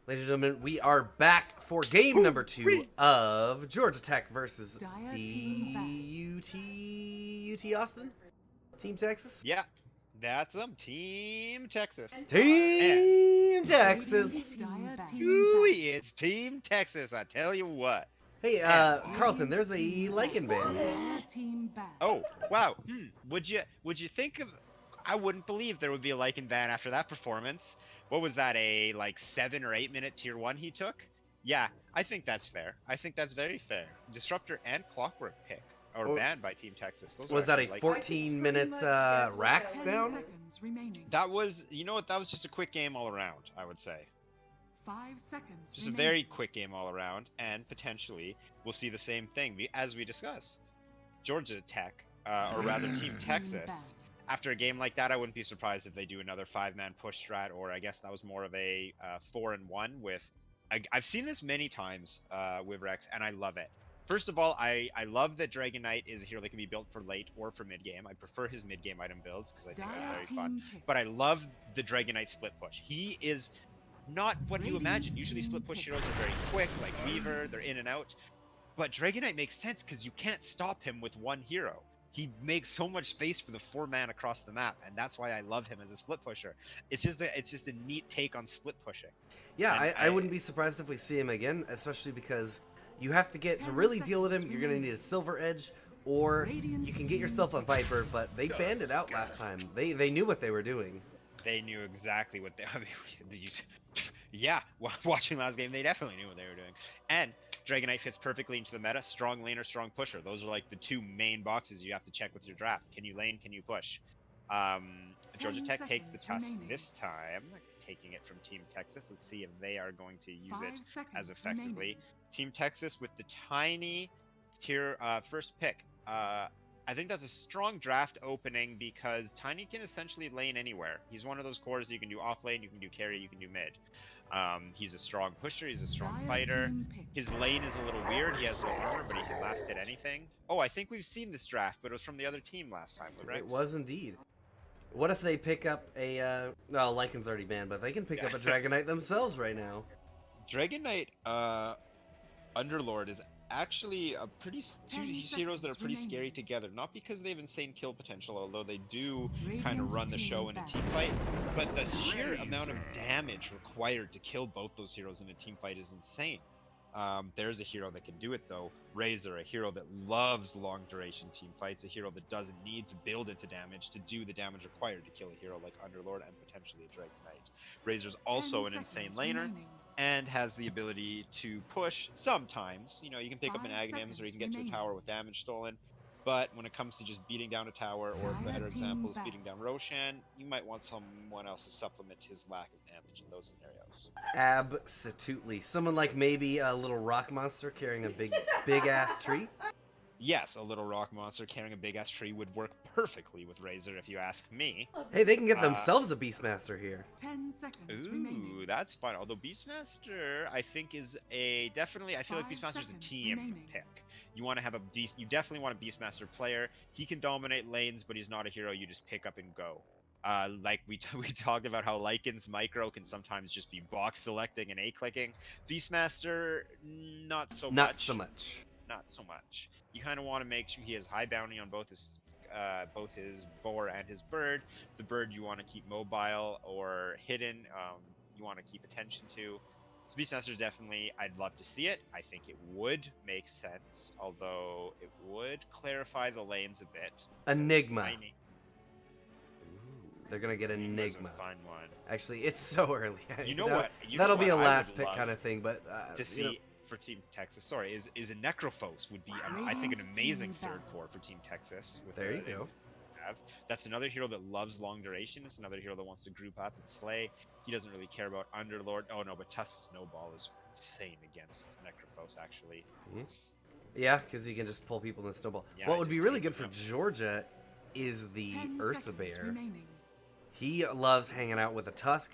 Ladies and gentlemen, we are back for game number 2 of Georgia Tech versus the UT Austin? Team Texas? Yeah, that's them. Team Texas. Team Texas! Ooh, it's Team Texas, I tell you what. Hey, And, Carlton, there's a Lycan band. oh, wow. Would you think of I wouldn't believe there would be a Lycan ban after that performance. What was that, a like 7 or 8 minute tier 1 he took? Yeah, I think that's fair. I think that's very fair. Disruptor and Clockwork pick or banned by Team Texas. Those Was that a like 14-minute racks down? That was, you know what, that was just a quick game all around, I would say. 5 seconds. Just a very quick game all around, and potentially we'll see the same thing as we discussed. Georgia Tech, or rather Team Texas, after a game like that, I wouldn't be surprised if they do another 5-man push strat, or I guess that was more of a 4-and-1 with... I've seen this many times with Rex, and I love it. First of all, I love that Dragon Knight is a hero that can be built for late or for mid-game. I prefer his mid-game item builds because I think they're very fun. But I love the Dragon Knight split push. He is not what you imagine. Usually split push heroes are very quick, like Weaver, they're in and out. But Dragon Knight makes sense because you can't stop him with one hero. He makes so much space for the 4-man across the map, and that's why I love him as a split pusher. It's just a neat take on split pushing. Yeah, I wouldn't be surprised if we see him again, especially because you have to get to really deal with him. You're going to need a Silver Edge, or you can get yourself a Viper, but they banned it out last time. They knew what they were doing. They knew exactly what they... I mean, yeah, watching last game, they definitely knew what they were doing. And Dragon Knight fits perfectly into the meta. Strong laner, strong pusher. Those are like the two main boxes you have to check with your draft. Can you lane? Can you push? Georgia Tech takes the Tusk this time, taking it from Team Texas. Let's see if they are going to use it as effectively. Team Texas with the tiny tier first pick. I think that's a strong draft opening because Tiny can essentially lane anywhere. He's one of those cores you can do off lane, you can do carry, you can do mid. He's a strong pusher, he's a strong fighter. His lane is a little weird, he has no armor, but he can last hit anything. Oh, I think we've seen this draft, but it was from the other team last time, right? It was indeed. What if they pick up a, no, Lycan's already banned, but they can pick up a Dragon Knight themselves right now. Dragon Knight, Underlord is actually a two heroes that are pretty scary together. Not because they have insane kill potential, although they do kind of run the show in a team fight, but the sheer amount of damage required to kill both those heroes in a team fight is insane. There's a hero that can do it though. Razor, a hero that loves long duration team fights, a hero that doesn't need to build into damage to do the damage required to kill a hero like Underlord and potentially a Dragon Knight. Razor's also an insane laner and has the ability to push sometimes. You know, you can pick up an Aghanims or you can get to a tower with damage stolen. But when it comes to just beating down a tower, or better examples, beating down Roshan, you might want someone else to supplement his lack of damage in those scenarios. Absolutely. Someone like maybe a little rock monster carrying a big ass tree. Yes, a little rock monster carrying a big ass tree would work perfectly with Razor, if you ask me. Hey, they can get themselves a Beastmaster here. 10 seconds Ooh, remaining. that's fun. Although Beastmaster, I think, is a definitely. I feel like Beastmaster's a team pick. You want to have you definitely want a Beastmaster player. He can dominate lanes, but he's not a hero you just pick up and go. Like we talked about how Lycan's micro can sometimes just be box selecting and A clicking. Beastmaster, not so much. Not so much. You kind of want to make sure he has high bounty on both his boar and his bird. The bird you want to keep mobile or hidden. You want to keep attention to. So Beastmaster is definitely, I'd love to see it. I think it would make sense, although it would clarify the lanes a bit. Enigma. They're gonna get Enigma. A fun one. Actually, it's so early. You know what? That'll be a last pick kind of thing, but to see for Team Texas, sorry, is a Necrophos would be, I think, an amazing third core for Team Texas. With there you go. That's another hero that loves long duration. It's another hero that wants to group up and slay. He doesn't really care about Underlord. Oh no, but Tusk Snowball is insane against Necrophos, actually. Yeah, because you can just pull people in the snowball. Yeah, what would be really good for Georgia is the Ursa Bear. He loves hanging out with a Tusk.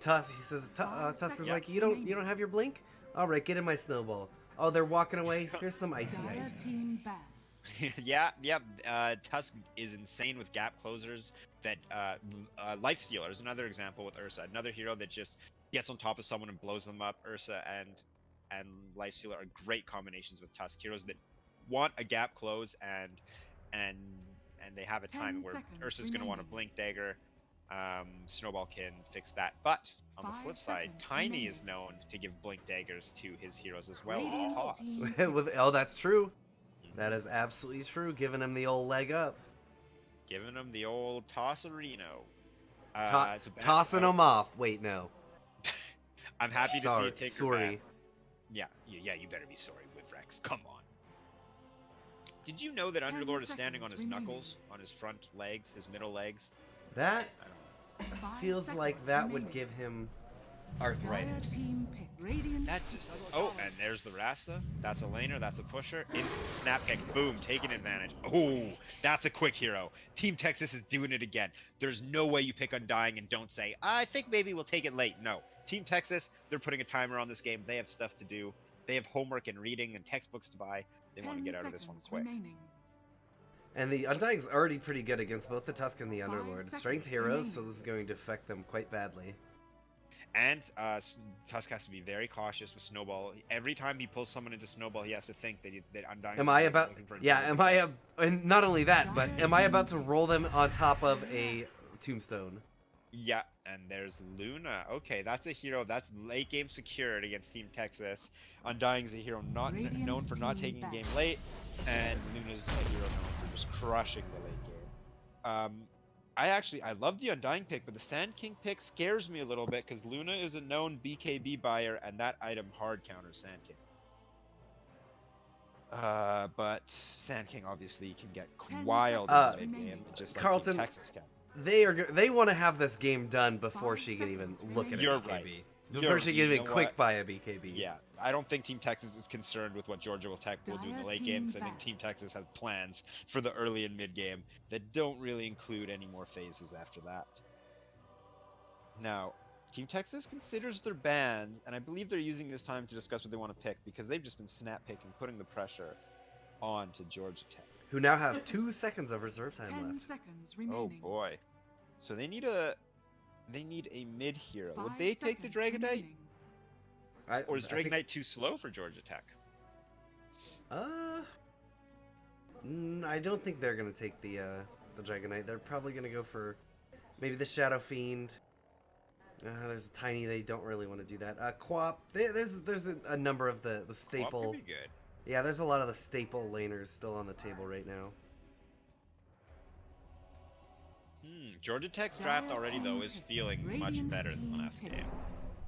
He says, Tusk is like, you don't have your blink? All right, get in my snowball. Oh, they're walking away. Here's some icy ice. yeah. Tusk is insane with gap closers. That Lifestealer is another example with Ursa, another hero that just gets on top of someone and blows them up. Ursa and Lifestealer are great combinations with Tusk, heroes that want a gap close and they have a time where Ursa's going to want a Blink Dagger. Snowball can fix that, but on the flip side, Tiny is known to give Blink Daggers to his heroes as well with Toss. Oh, that's true. That is absolutely true. Giving him the old leg up. Giving him the old Tossarino. Tossing him off. Wait, no. I'm happy to see you take your sorry. ban. Yeah, you better be sorry with Rex. Come on. Did you know that Underlord is standing on his knuckles, on his front legs, his middle legs? That feels like that would give him arthritis. That's just... Oh, and there's the Rasta. That's a laner. That's a pusher. Instant snap kick. Boom. Taking advantage. Oh, that's a quick hero. Team Texas is doing it again. There's no way you pick Undying and don't say, I think maybe we'll take it late. No. Team Texas, they're putting a timer on this game. They have stuff to do. They have homework and reading and textbooks to buy. They want to get out of this one quick. And the Undying's already pretty good against both the Tusk and the Underlord. Strength heroes, so this is going to affect them quite badly. And Tusk has to be very cautious with Snowball. Every time he pulls someone into Snowball, he has to think that Undying. And not only that, but am I about to roll them on top of a tombstone? Yeah, and there's Luna. Okay, that's a hero. That's late game secured against Team Texas. Undying's a hero not known for not taking a game late, and Luna's a hero known for just crushing the late game. I love the Undying pick, but the Sand King pick scares me a little bit because Luna is a known BKB buyer, and that item hard counters Sand King. But Sand King obviously can get wild in the mid game, just like Carlton, Team Texas can. They want to have this game done before she can even look at a BKB. Right. Before she can even quick buy a BKB. Yeah, I don't think Team Texas is concerned with what Georgia Tech will do in the late game, because I think Team Texas has plans for the early and mid game that don't really include any more phases after that. Now, Team Texas considers their bans, and I believe they're using this time to discuss what they want to pick, because they've just been snap picking, putting the pressure on to Georgia Tech. Who now have 2 seconds of reserve time 10 left. seconds remaining. Oh boy. So they need a mid hero. Would they take the Dragonite? Or is Dragonite too slow for Georgia Tech? I don't think they're gonna take the Dragonite. They're probably gonna go for maybe the Shadow Fiend. There's a Tiny. They don't really want to do that. Quap. There's a number of the staple. Quap could be good. Yeah, there's a lot of the staple laners still on the table right now. Georgia Tech's draft already, though, is feeling much better than last game.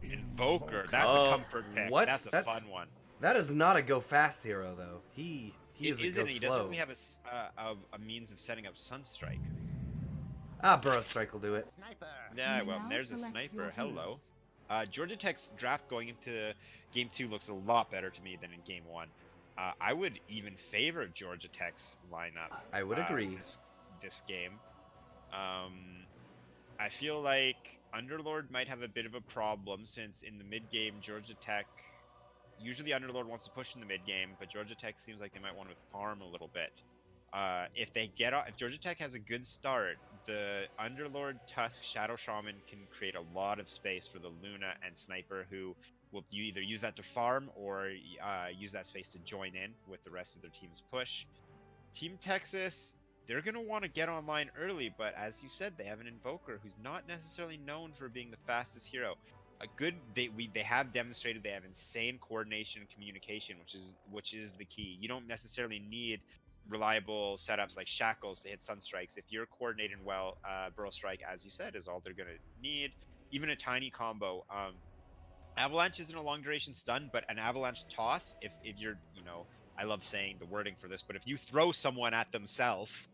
Invoker, that's a comfort pick. That's a fun one. That is not a go fast hero, though. He is a go slow. He doesn't really have a means of setting up Sunstrike. Burrow Strike will do it. Yeah, well, there's a sniper. Hello. Georgia Tech's draft going into Game 2 looks a lot better to me than in Game 1. I would even favor Georgia Tech's lineup. I would agree. This game. I feel like Underlord might have a bit of a problem, since in the mid game, Georgia Tech, usually Underlord wants to push in the mid game, but Georgia Tech seems like they might want to farm a little bit. If Georgia Tech has a good start, the Underlord, Tusk, Shadow Shaman can create a lot of space for the Luna and Sniper, who will either use that to farm or use that space to join in with the rest of their team's push. Team Texas, they're going to want to get online early, but as you said, they have an Invoker who's not necessarily known for being the fastest hero. They have demonstrated they have insane coordination and communication, which is the key. You don't necessarily need reliable setups like Shackles to hit Sunstrikes. If you're coordinating well, Burrow Strike, as you said, is all they're going to need. Even a tiny combo. Avalanche isn't a long duration stun, but an Avalanche toss, if you're, I love saying the wording for this, but if you throw someone at themselves,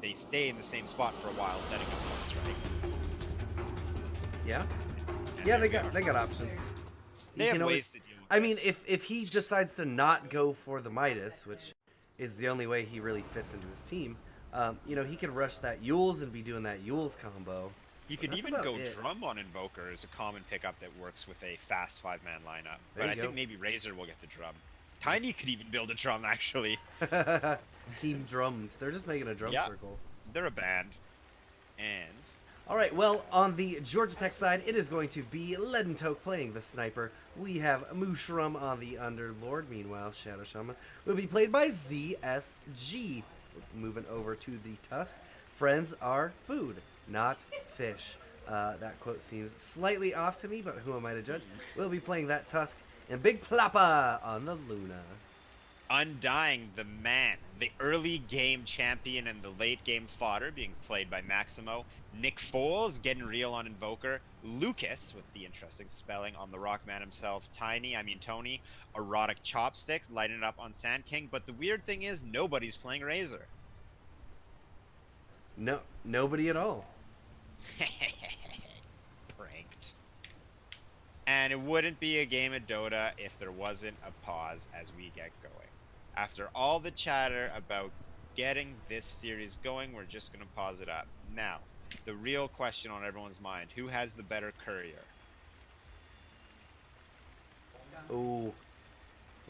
they stay in the same spot for a while, setting up Sunstrike. Yeah. Yeah, they got options. They have ways to do this. I mean, if he decides to not go for the Midas, which is the only way he really fits into his team, he could rush that Yules and be doing that Yules combo. You could even go Drum on Invoker as a common pickup that works with a fast 5-man lineup. But I think maybe Razor will get the Drum. Tiny could even build a Drum, actually. Team Drums. They're just making a drum circle. They're a band. And All right, well, on the Georgia Tech side, it is going to be Ledentoke playing the sniper. We have Mushroom on the Underlord. Meanwhile, Shadow Shaman will be played by ZSG. Moving over to the Tusk. Friends are food, not fish. That quote seems slightly off to me, but who am I to judge? We'll be playing that Tusk and Big Plappa on the Luna. Undying, the man, the early game champion and the late game fodder, being played by Maximo. Nick Foles getting real on Invoker. Lucas, with the interesting spelling, on the Rockman himself. Tony, erotic chopsticks, lighting it up on Sand King. But the weird thing is, nobody's playing Razor. No, nobody at all. Pranked. And it wouldn't be a game of Dota if there wasn't a pause as we get going. After all the chatter about getting this series going, we're just going to pause it up. Now, the real question on everyone's mind, who has the better courier? Ooh.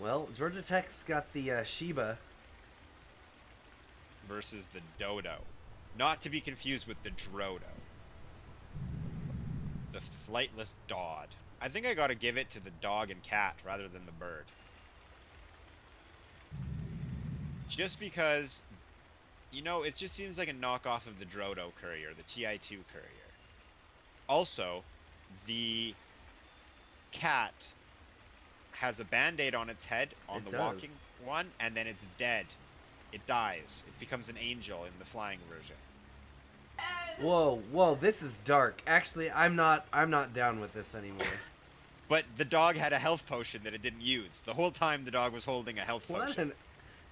Well, Georgia Tech's got the Sheba. Versus the Dodo. Not to be confused with the Drodo. The flightless Dodd. I think I gotta give it to the dog and cat rather than the bird. Just because, you know, it just seems like a knockoff of the Drodo courier, the TI2 courier. Also, the cat has a band-aid on its head on the walking one, and then it's dead. It dies. It becomes an angel in the flying version. Whoa, this is dark. Actually, I'm not down with this anymore. But the dog had a health potion that it didn't use. The whole time the dog was holding a health potion.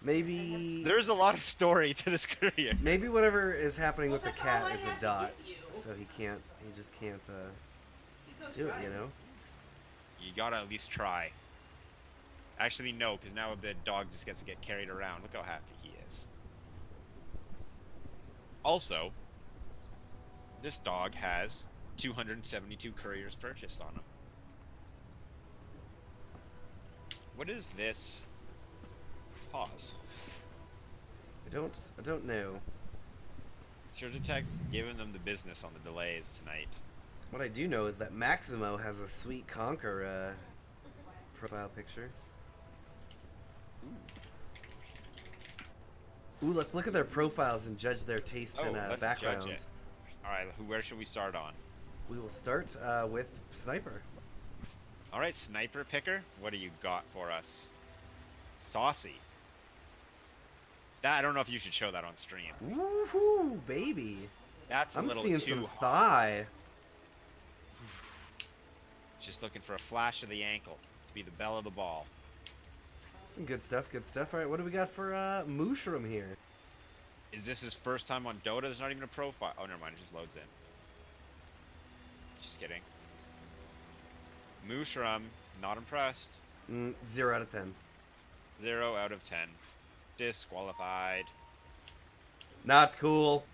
Maybe... There's a lot of story to this courier. Maybe whatever is happening with the cat is a dot. So he just can't do it, you know? You gotta at least try. Actually, no, because now the dog just gets to get carried around. Look how happy he is. Also, this dog has 272 couriers purchased on him. What is this? Pause. I don't know. Georgia Tech's giving them the business on the delays tonight. What I do know is that Maximo has a sweet Conquer profile picture. Ooh, let's look at their profiles and judge their taste in backgrounds. Judge it. All right, where should we start on? We will start with Sniper. All right, Sniper Picker, what do you got for us? Saucy. That I don't know if you should show that on stream. Woohoo, baby! That's a little too I'm seeing some hot. thigh. Just looking for a flash of the ankle to be the belle of the ball. Some good stuff, good stuff. All right, what do we got for Mushroom here? Is this his first time on Dota? There's not even a profile. Oh, never mind. It just loads in. Just kidding. Mushroom, not impressed. 0 out of 10. 0 out of 10. Disqualified. Not cool.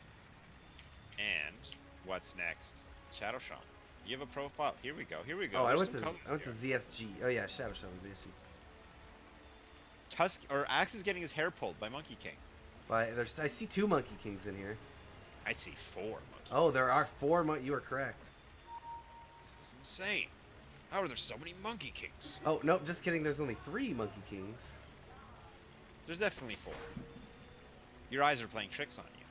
And what's next? Shadow Shaman. You have a profile. Here we go. Oh, I There's went to ZSG. Oh yeah, Shadow Shaman ZSG. Tusk or Axe is getting his hair pulled by Monkey King. I see 2 Monkey Kings in here. I see 4 Monkey Oh, there are 4 You are correct. This is insane. How are there so many Monkey Kings? Oh, no, just kidding. There's only 3 Monkey Kings. There's definitely 4. Your eyes are playing tricks on you.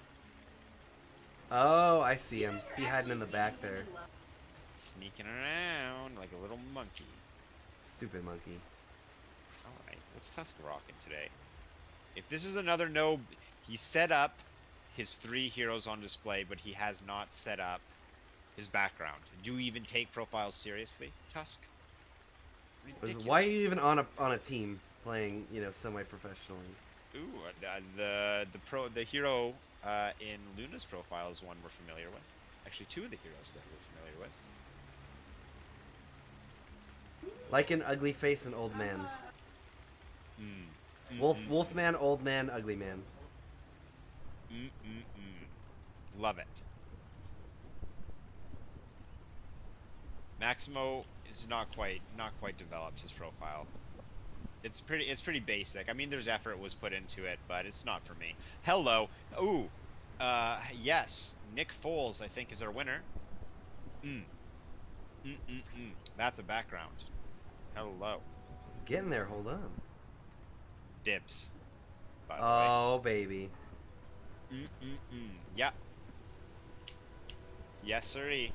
Oh, I see him. He hiding in the back there. Sneaking around like a little monkey. Stupid monkey. Alright, what's Tusk rocking today? If this is another no... He set up his 3 heroes on display, but he has not set up his background. Do you even take profiles seriously, Tusk? Ridiculous. Why are you even on a team playing, you know, semi-professionally? Ooh, the hero in Luna's profile is one we're familiar with. Actually, 2 of the heroes that we're familiar with. Like an ugly face and old man. Wolfman, old man, ugly man. Love it. Maximo is not quite developed his profile. It's pretty basic. I mean, there's effort was put into it, but it's not for me. Hello. Ooh. Yes, Nick Foles, I think, is our winner. Mm. That's a background. Hello. Getting there. Hold on. Dibs. By the way. Oh, baby. Yep. Yes, sirree.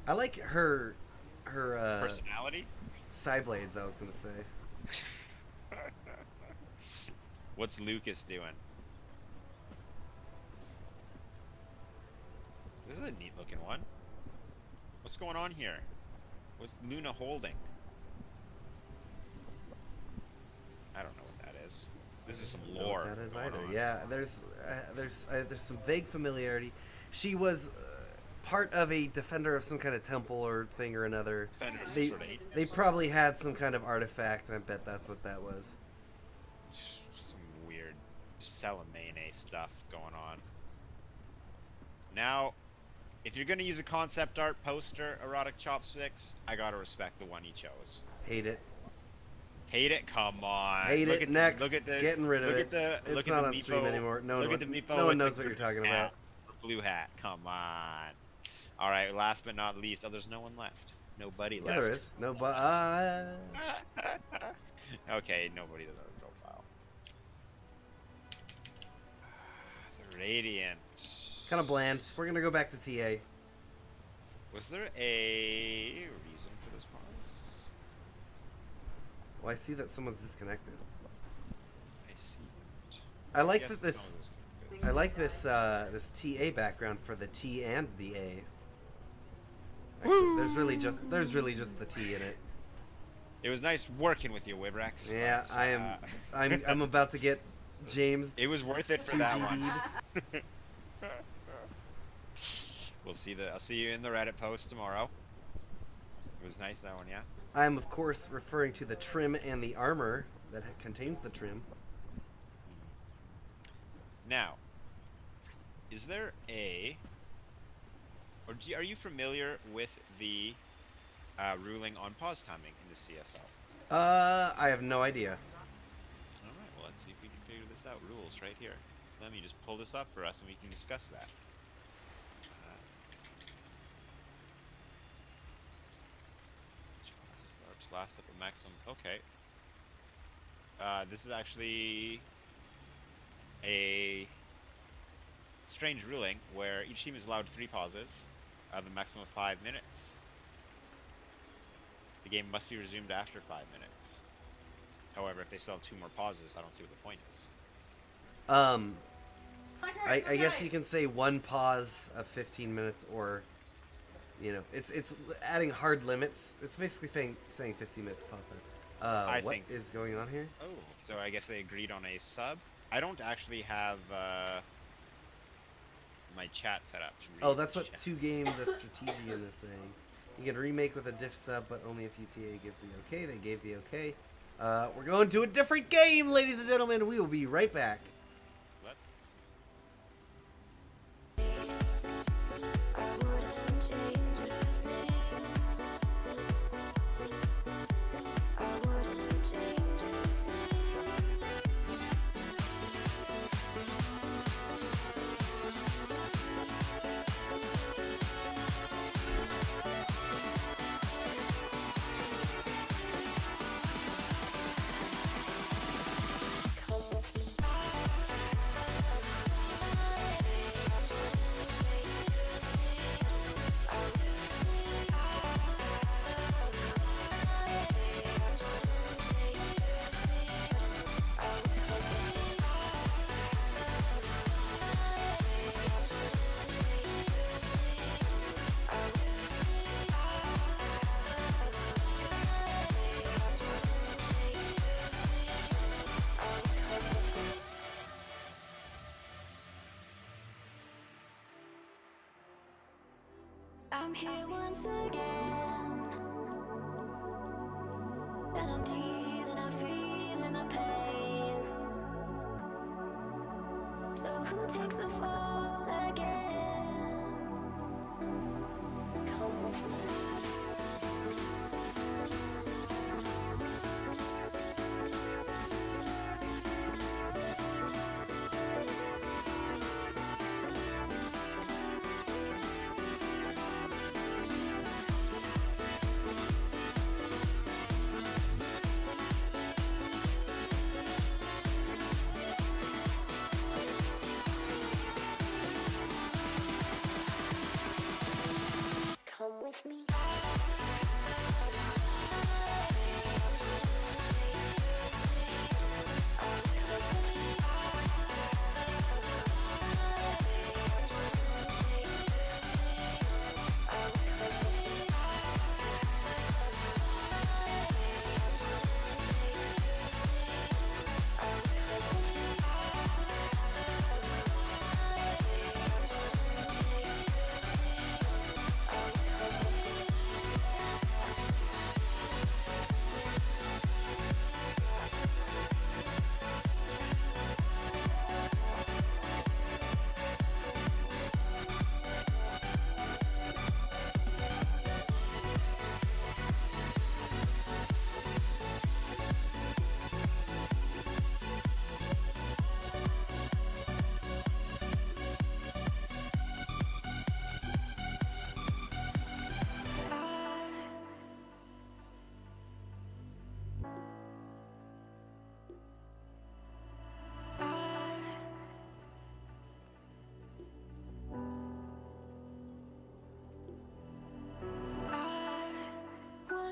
I like her Personality? side blades, I was gonna say. What's Lucas doing? This is a neat looking one. What's going on here? What's Luna holding? I don't know what that is. This is some lore. That is going either. on. Yeah, there's some vague familiarity. She was part of a defender of some kind of temple or thing or another. They probably had some kind of artifact. I bet that's what that was. Some weird Salamene stuff going on. Now, if you're gonna use a concept art poster, erotic chopsticks, I gotta respect the one you chose. Hate it. Hate it? Come on. Hate look it. At Next. The, look at the. Getting rid of look it. At the, it's look not at the on Meepo, stream anymore. No look one, at the Meepo no one with knows the what you're green talking hat, about. the blue hat. Come on. All right. Last but not least, oh, there's no one left. Nobody Yeah, left. there is. No, but okay, nobody does have a profile. The Radiant. kind of bland. We're gonna go back to TA. Was there a reason for this pause? Well, I see that someone's disconnected. I see it. I like Yes, that some this. of this- I like this this TA background for the T and the A. Actually, there's really just the T in it. It was nice working with you, Wibrex. Yeah, but, I'm about to get James. It was worth it for that one. 2GD'd. I'll see you in the Reddit post tomorrow. It was nice, that one, yeah. I am of course referring to the trim and the armor that contains the trim. Now, is there are you familiar with the ruling on pause timing in the CSL? I have no idea. Alright, well, let's see if we can figure this out. Rules right here. Let me just pull this up for us and we can discuss that. This is large last up at maximum. Okay. This is actually a strange ruling where each team is allowed 3 pauses, the maximum of 5 minutes. The game must be resumed after 5 minutes. However, if they still have 2 more pauses, I don't see what the point is. I guess you can say 1 pause of 15 minutes, or it's adding hard limits. It's basically saying 15 minutes pause time. What is going on here? Oh, so I guess they agreed on a sub. I don't actually have my chat set up to read. Oh, that's what 2Game the Strategian is saying. You can remake with a diff sub, but only if UTA gives the okay. They gave the okay. We're going to a different game, ladies and gentlemen. We will be right back. What? I'm here once again, and I'm dealing, I'm feeling the pain. So who takes the fall again? Come with me.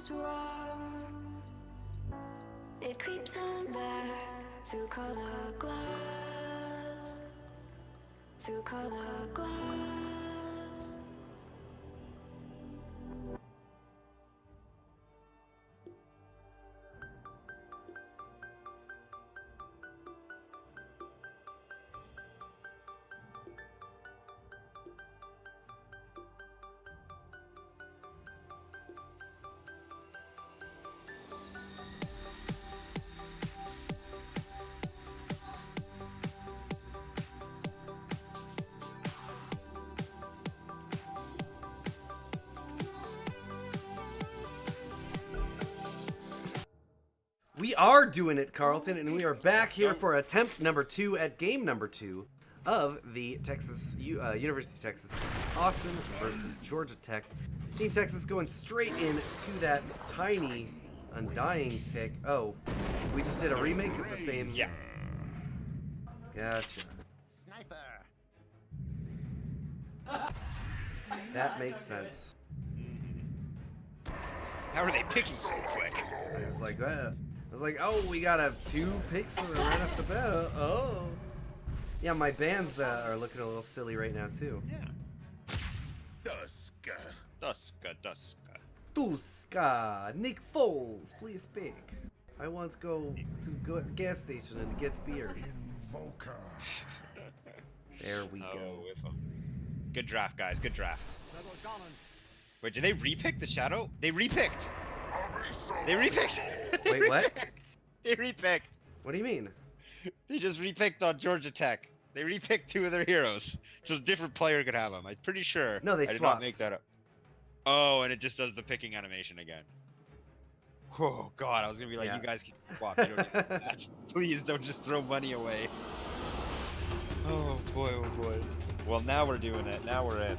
was wrong. It creeps on back through color glass. Through color glass. We are doing it, Carlton, and we are back here for attempt number 2 at game number 2 of the University of Texas Austin versus Georgia Tech. Team Texas going straight into that tiny Undying pick. Oh, we just did a remake of the same. Yeah. Gotcha. That makes sense. How are they picking so quick? I was like, oh, we got 2 picks right off the bat. Oh. Yeah, my bands are looking a little silly right now, too. Yeah. Tuska. Nick Foles, please speak. I want to go to a gas station and get beer. Invoker. There we go. Good draft, guys. Good draft. Wait, did they repick the Shadow? They repicked. They repicked. Wait, what? They repicked. What do you mean? They just repicked on Georgia Tech. They repicked 2 of their heroes, so a different player could have them. I'm pretty sure. No, they I did swapped. not make that up. Oh, and it just does the picking animation again. Oh God, I was gonna be like, Yeah. you guys can swap. You don't need that. Please don't just throw money away. Oh boy, oh boy. Well, now we're doing it. Now we're in.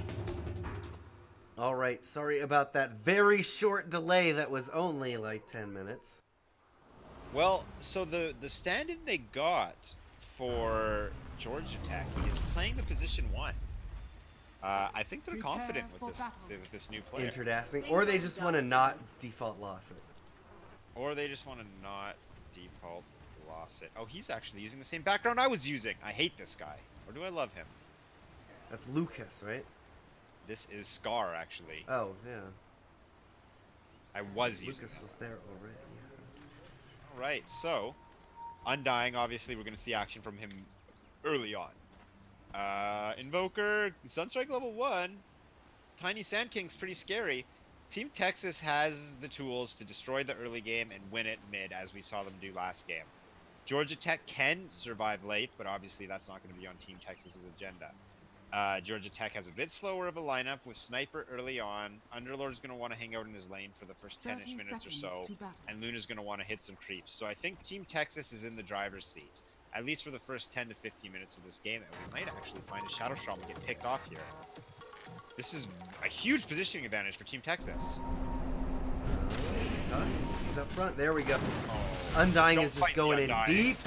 All right, sorry about that very short delay that was only like 10 minutes. Well, so the stand-in they got for Georgia Tech is playing the position 1. I think they're Prepare confident for with battle. this new player. Interesting. Or they just want to not default loss it. Or they just want to not default loss it. Oh, he's actually using the same background I was using. I hate this guy. Or do I love him? That's Lucas, right? This is Scar, actually. Oh, yeah. I was using Lucas him. was there already. Alright, so Undying, obviously we're going to see action from him early on. Invoker, Sunstrike level 1. Tiny Sand King's pretty scary. Team Texas has the tools to destroy the early game and win it mid, as we saw them do last game. Georgia Tech can survive late, but obviously that's not going to be on Team Texas's agenda. Georgia Tech has a bit slower of a lineup with Sniper early on. Underlord's going to want to hang out in his lane for the first 10-ish minutes or so, and Luna's going to want to hit some creeps. So I think Team Texas is in the driver's seat, at least for the first 10 to 15 minutes of this game, and we might actually find a Shadow Shaman get picked off here. This is a huge positioning advantage for Team Texas. Tusk, he's up front. There we go. Undying Don't is just fight the going in Undying. deep.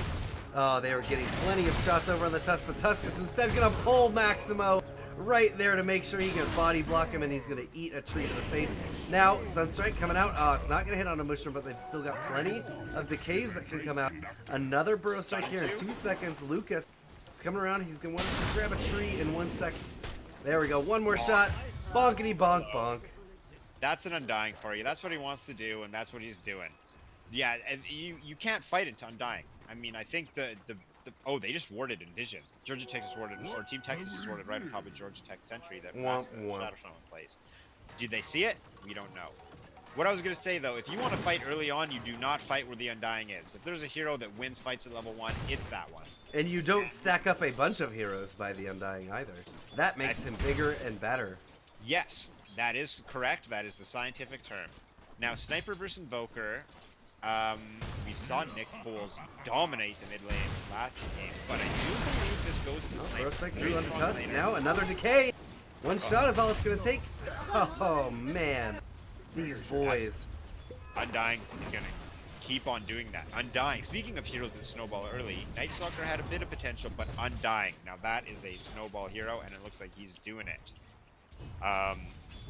Oh, they were getting plenty of shots over on the Tusk. The Tusk is instead going to pull Maximo right there to make sure he can body block him, and he's going to eat a tree to the face. Now, Sunstrike coming out. Oh, it's not going to hit on a mushroom, but they've still got plenty of decays that can come out. Another burrow strike here in 2 seconds. Lucas is coming around. He's going to want to grab a tree in 1 second. There we go. One more shot. Bonkity bonk bonk. That's an Undying for you. That's what he wants to do, and that's what he's doing. Yeah, and you can't fight it to Undying. I mean, I think oh, they just warded in Vision. Georgia Tech just warded, or Team Texas just warded right on top of Georgia Tech Sentry that passed the Shadow Shaman plays. Did they see it? We don't know. What I was going to say, though, if you want to fight early on, you do not fight where the Undying is. If there's a hero that wins fights at level 1, it's that one. And you don't stack up a bunch of heroes by the Undying either. That makes him bigger and better. Yes, that is correct. That is the scientific term. Now, Sniper versus Invoker. We saw Nick Foles dominate the mid lane last game, but I do believe this goes to Sniper. Burrow strike through on the Tusk. Now another decay. One shot is all it's going to take. Oh, man. These boys. Undying's gonna keep on doing that. Undying, speaking of heroes that snowball early, Night Stalker had a bit of potential, but Undying, now that is a snowball hero, and it looks like he's doing it.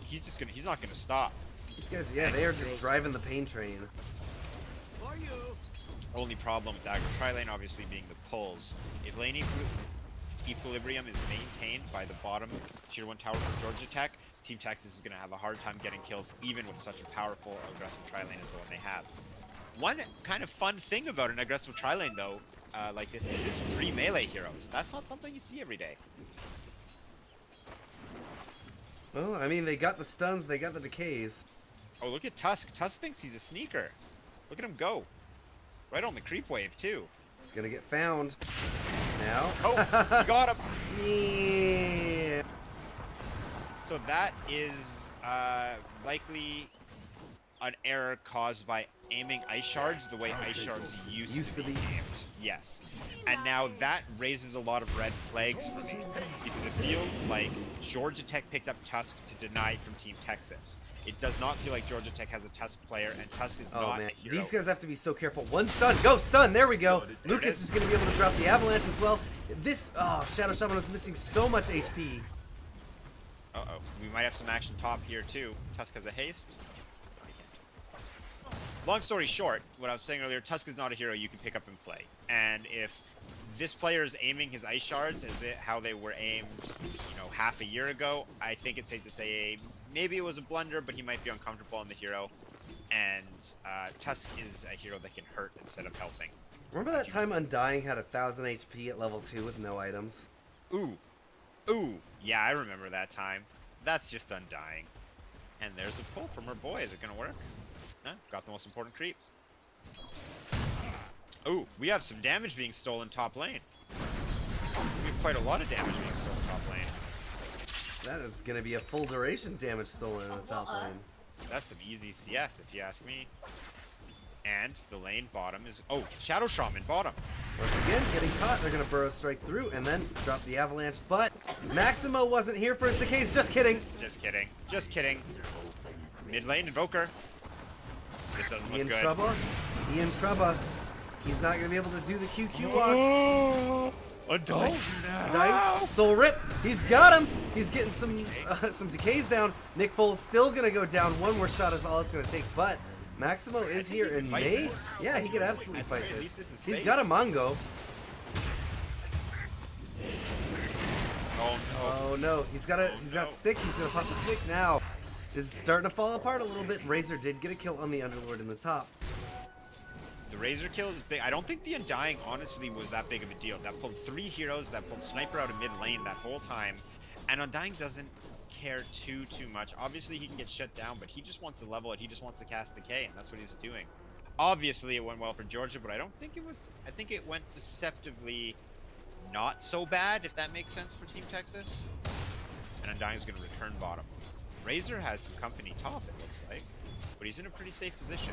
He's not gonna stop. These guys, yeah, they are just driving the pain train. Only problem with Dagger Tri-Lane obviously being the pulls. If lane equilibrium is maintained by the bottom tier 1 tower for Georgia Tech, Team Texas is going to have a hard time getting kills even with such a powerful aggressive tri-lane as the one they have. One kind of fun thing about an aggressive tri-lane though, like this, is it's 3 melee heroes. That's not something you see every day. Well, I mean, they got the stuns, they got the decays. Oh, look at Tusk. Tusk thinks he's a sneaker. Look at him go. Right on the creep wave, too. He's gonna get found. Now. Oh, he got him. Yeah. So that is likely an error caused by aiming ice shards the way ice shards used to be aimed. Yes. And now that raises a lot of red flags for me because it feels like Georgia Tech picked up Tusk to deny it from Team Texas. It does not feel like Georgia Tech has a Tusk player, and Tusk is not a hero. These guys have to be so careful. One stun, go stun, there we go. Lucas is going to be able to drop the avalanche as well. This, Shadow Shaman was missing so much HP. Uh-oh, we might have some action top here too. Tusk has a haste. Long story short, what I was saying earlier, Tusk is not a hero you can pick up and play. And if this player is aiming his ice shards as how they were aimed, you know, half a year ago, I think it's safe to say maybe it was a blunder, but he might be uncomfortable on the hero. And Tusk is a hero that can hurt instead of helping. Remember that time Undying had 1000 HP at level 2 with no items? Ooh. Yeah, I remember that time. That's just Undying. And there's a pull from her boy. Is it going to work? Got the most important creep. Ooh, we have some damage being stolen top lane. We have quite a lot of damage being stolen top lane. That is going to be a full duration damage stolen in the top lane. That's some easy CS if you ask me. And the lane bottom is... Oh, Shadow Shaman bottom. Once again, getting caught. They're going to burrow strike through and then drop the avalanche. But Maximo wasn't here for his decays. Just kidding. Just kidding. Just kidding. Mid lane, Invoker. This doesn't look good. He in trouble. He's not going to be able to do the QQ walk. Undying. Undying. Soul Rip. He's got him. He's getting some decays down. Nick Foles still going to go down. One more shot is all it's going to take. But Maximo is here and may. Yeah, he could absolutely fight this. He's got a Mongo. Oh no. Oh no. He's got stick. He's going to pop the stick now. This is starting to fall apart a little bit. Razor did get a kill on the Underlord in the top. The Razor kill is big. I don't think the Undying honestly was that big of a deal. That pulled 3 heroes, that pulled Sniper out of mid lane that whole time. And Undying doesn't care too much. Obviously he can get shut down, but he just wants to level it. He just wants to cast Decay, and that's what he's doing. Obviously it went well for Georgia, but I don't think it was... I think it went deceptively not so bad, if that makes sense for Team Texas. And Undying's going to return bottom. Razor has some company top, it looks like, but he's in a pretty safe position.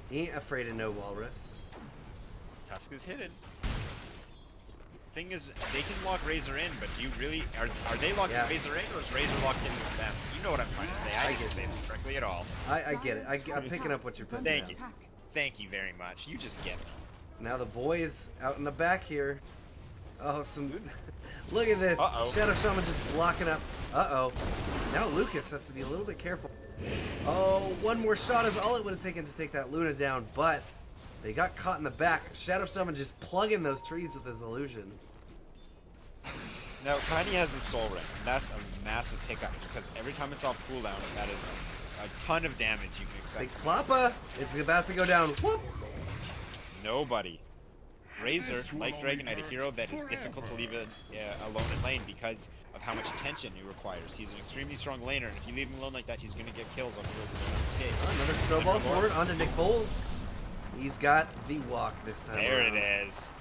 He ain't afraid of no walrus. Tusk is hidden. Thing is, they can lock Razor in, but do you really... Are they locking Razor in, or is Razor locked in with them? You know what I'm trying to say. I didn't say it correctly at all. I get it. I'm picking up what you're putting down. Thank you very much. You just get it. Now the boy is out in the back here. Oh, some... Look at this. Shadow Shaman just blocking up. Uh-oh. Now Lucas has to be a little bit careful. Oh, one more shot is all it would have taken to take that Luna down, but they got caught in the back. Shadow Shaman just plugging those trees with his illusion. Now, Tiny has a Soul Ring, and that's a massive hiccup, because every time it's off cooldown, that is a ton of damage you can expect. Big Klappa is about to go down. Whoop! Nobody. Razor, like Dragonite, a hero that is difficult to leave alone in lane because of how much attention he requires. He's an extremely strong laner, and if you leave him alone like that, he's going to get kills on heroes that don't escape. Another snowball forward onto Nick Foles. He's got the walk this time. There it is.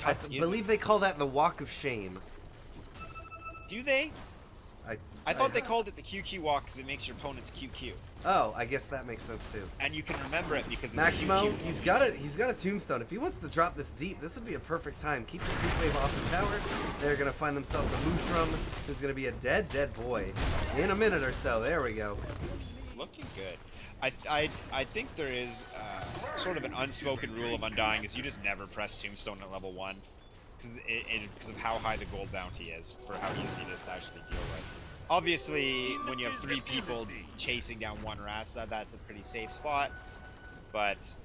I believe they call that the walk of shame. Do they? I thought they called it the QQ walk because it makes your opponents QQ. Oh, I guess that makes sense too. And you can remember it because it's Maximo, QQ. he's got a tombstone. If he wants to drop this deep, this would be a perfect time. Keep the creep wave off the tower. They're gonna find themselves a Mushroom who's gonna be a dead boy in a minute or so. There we go. Looking good. I think there is sort of an unspoken rule of Undying is you just never press Tombstone at level 1 because of how high the gold bounty is for how easy it is to actually deal with. Obviously, when you have 3 people chasing down one Rasta, that's a pretty safe spot. But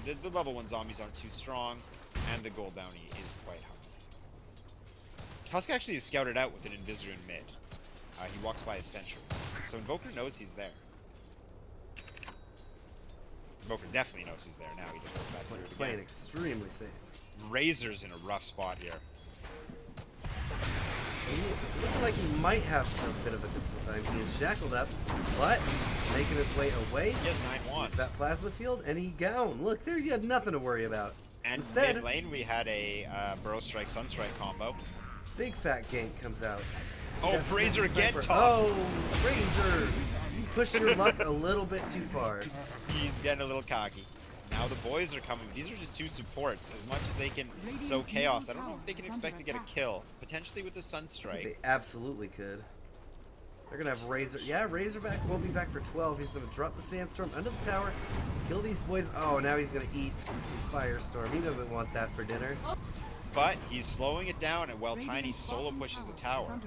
the level 1 zombies aren't too strong, and the gold bounty is quite high. Tusk actually is scouted out with an Invisor in mid. He walks by his sentry, so Invoker knows he's there. Invoker definitely knows he's there now. He just goes back through it Playing again. extremely safe. Razor's in a rough spot here. He's looking like he might have a bit of a difficult time. He is shackled up, but he's making his way away. He has 9 wands. That plasma field, and he gown. Look, there you had nothing to worry about. And instead, mid lane we had a Burrow Strike Sunstrike combo. big fat gank comes out. Oh, Razor again, Tom. Oh, Razor! You pushed your luck a little bit too far. He's getting a little cocky. Now the boys are coming. These are just 2 supports. As much as they can sow chaos, I don't know if they can expect to get a kill. Potentially with the Sunstrike. They absolutely could. They're gonna have Razor. Yeah, Razorback won't be back for 12. He's gonna drop the Sandstorm under the tower, kill these boys. Oh, now he's gonna eat some Firestorm. He doesn't want that for dinner. But he's slowing it down, and while Tiny solo pushes the tower.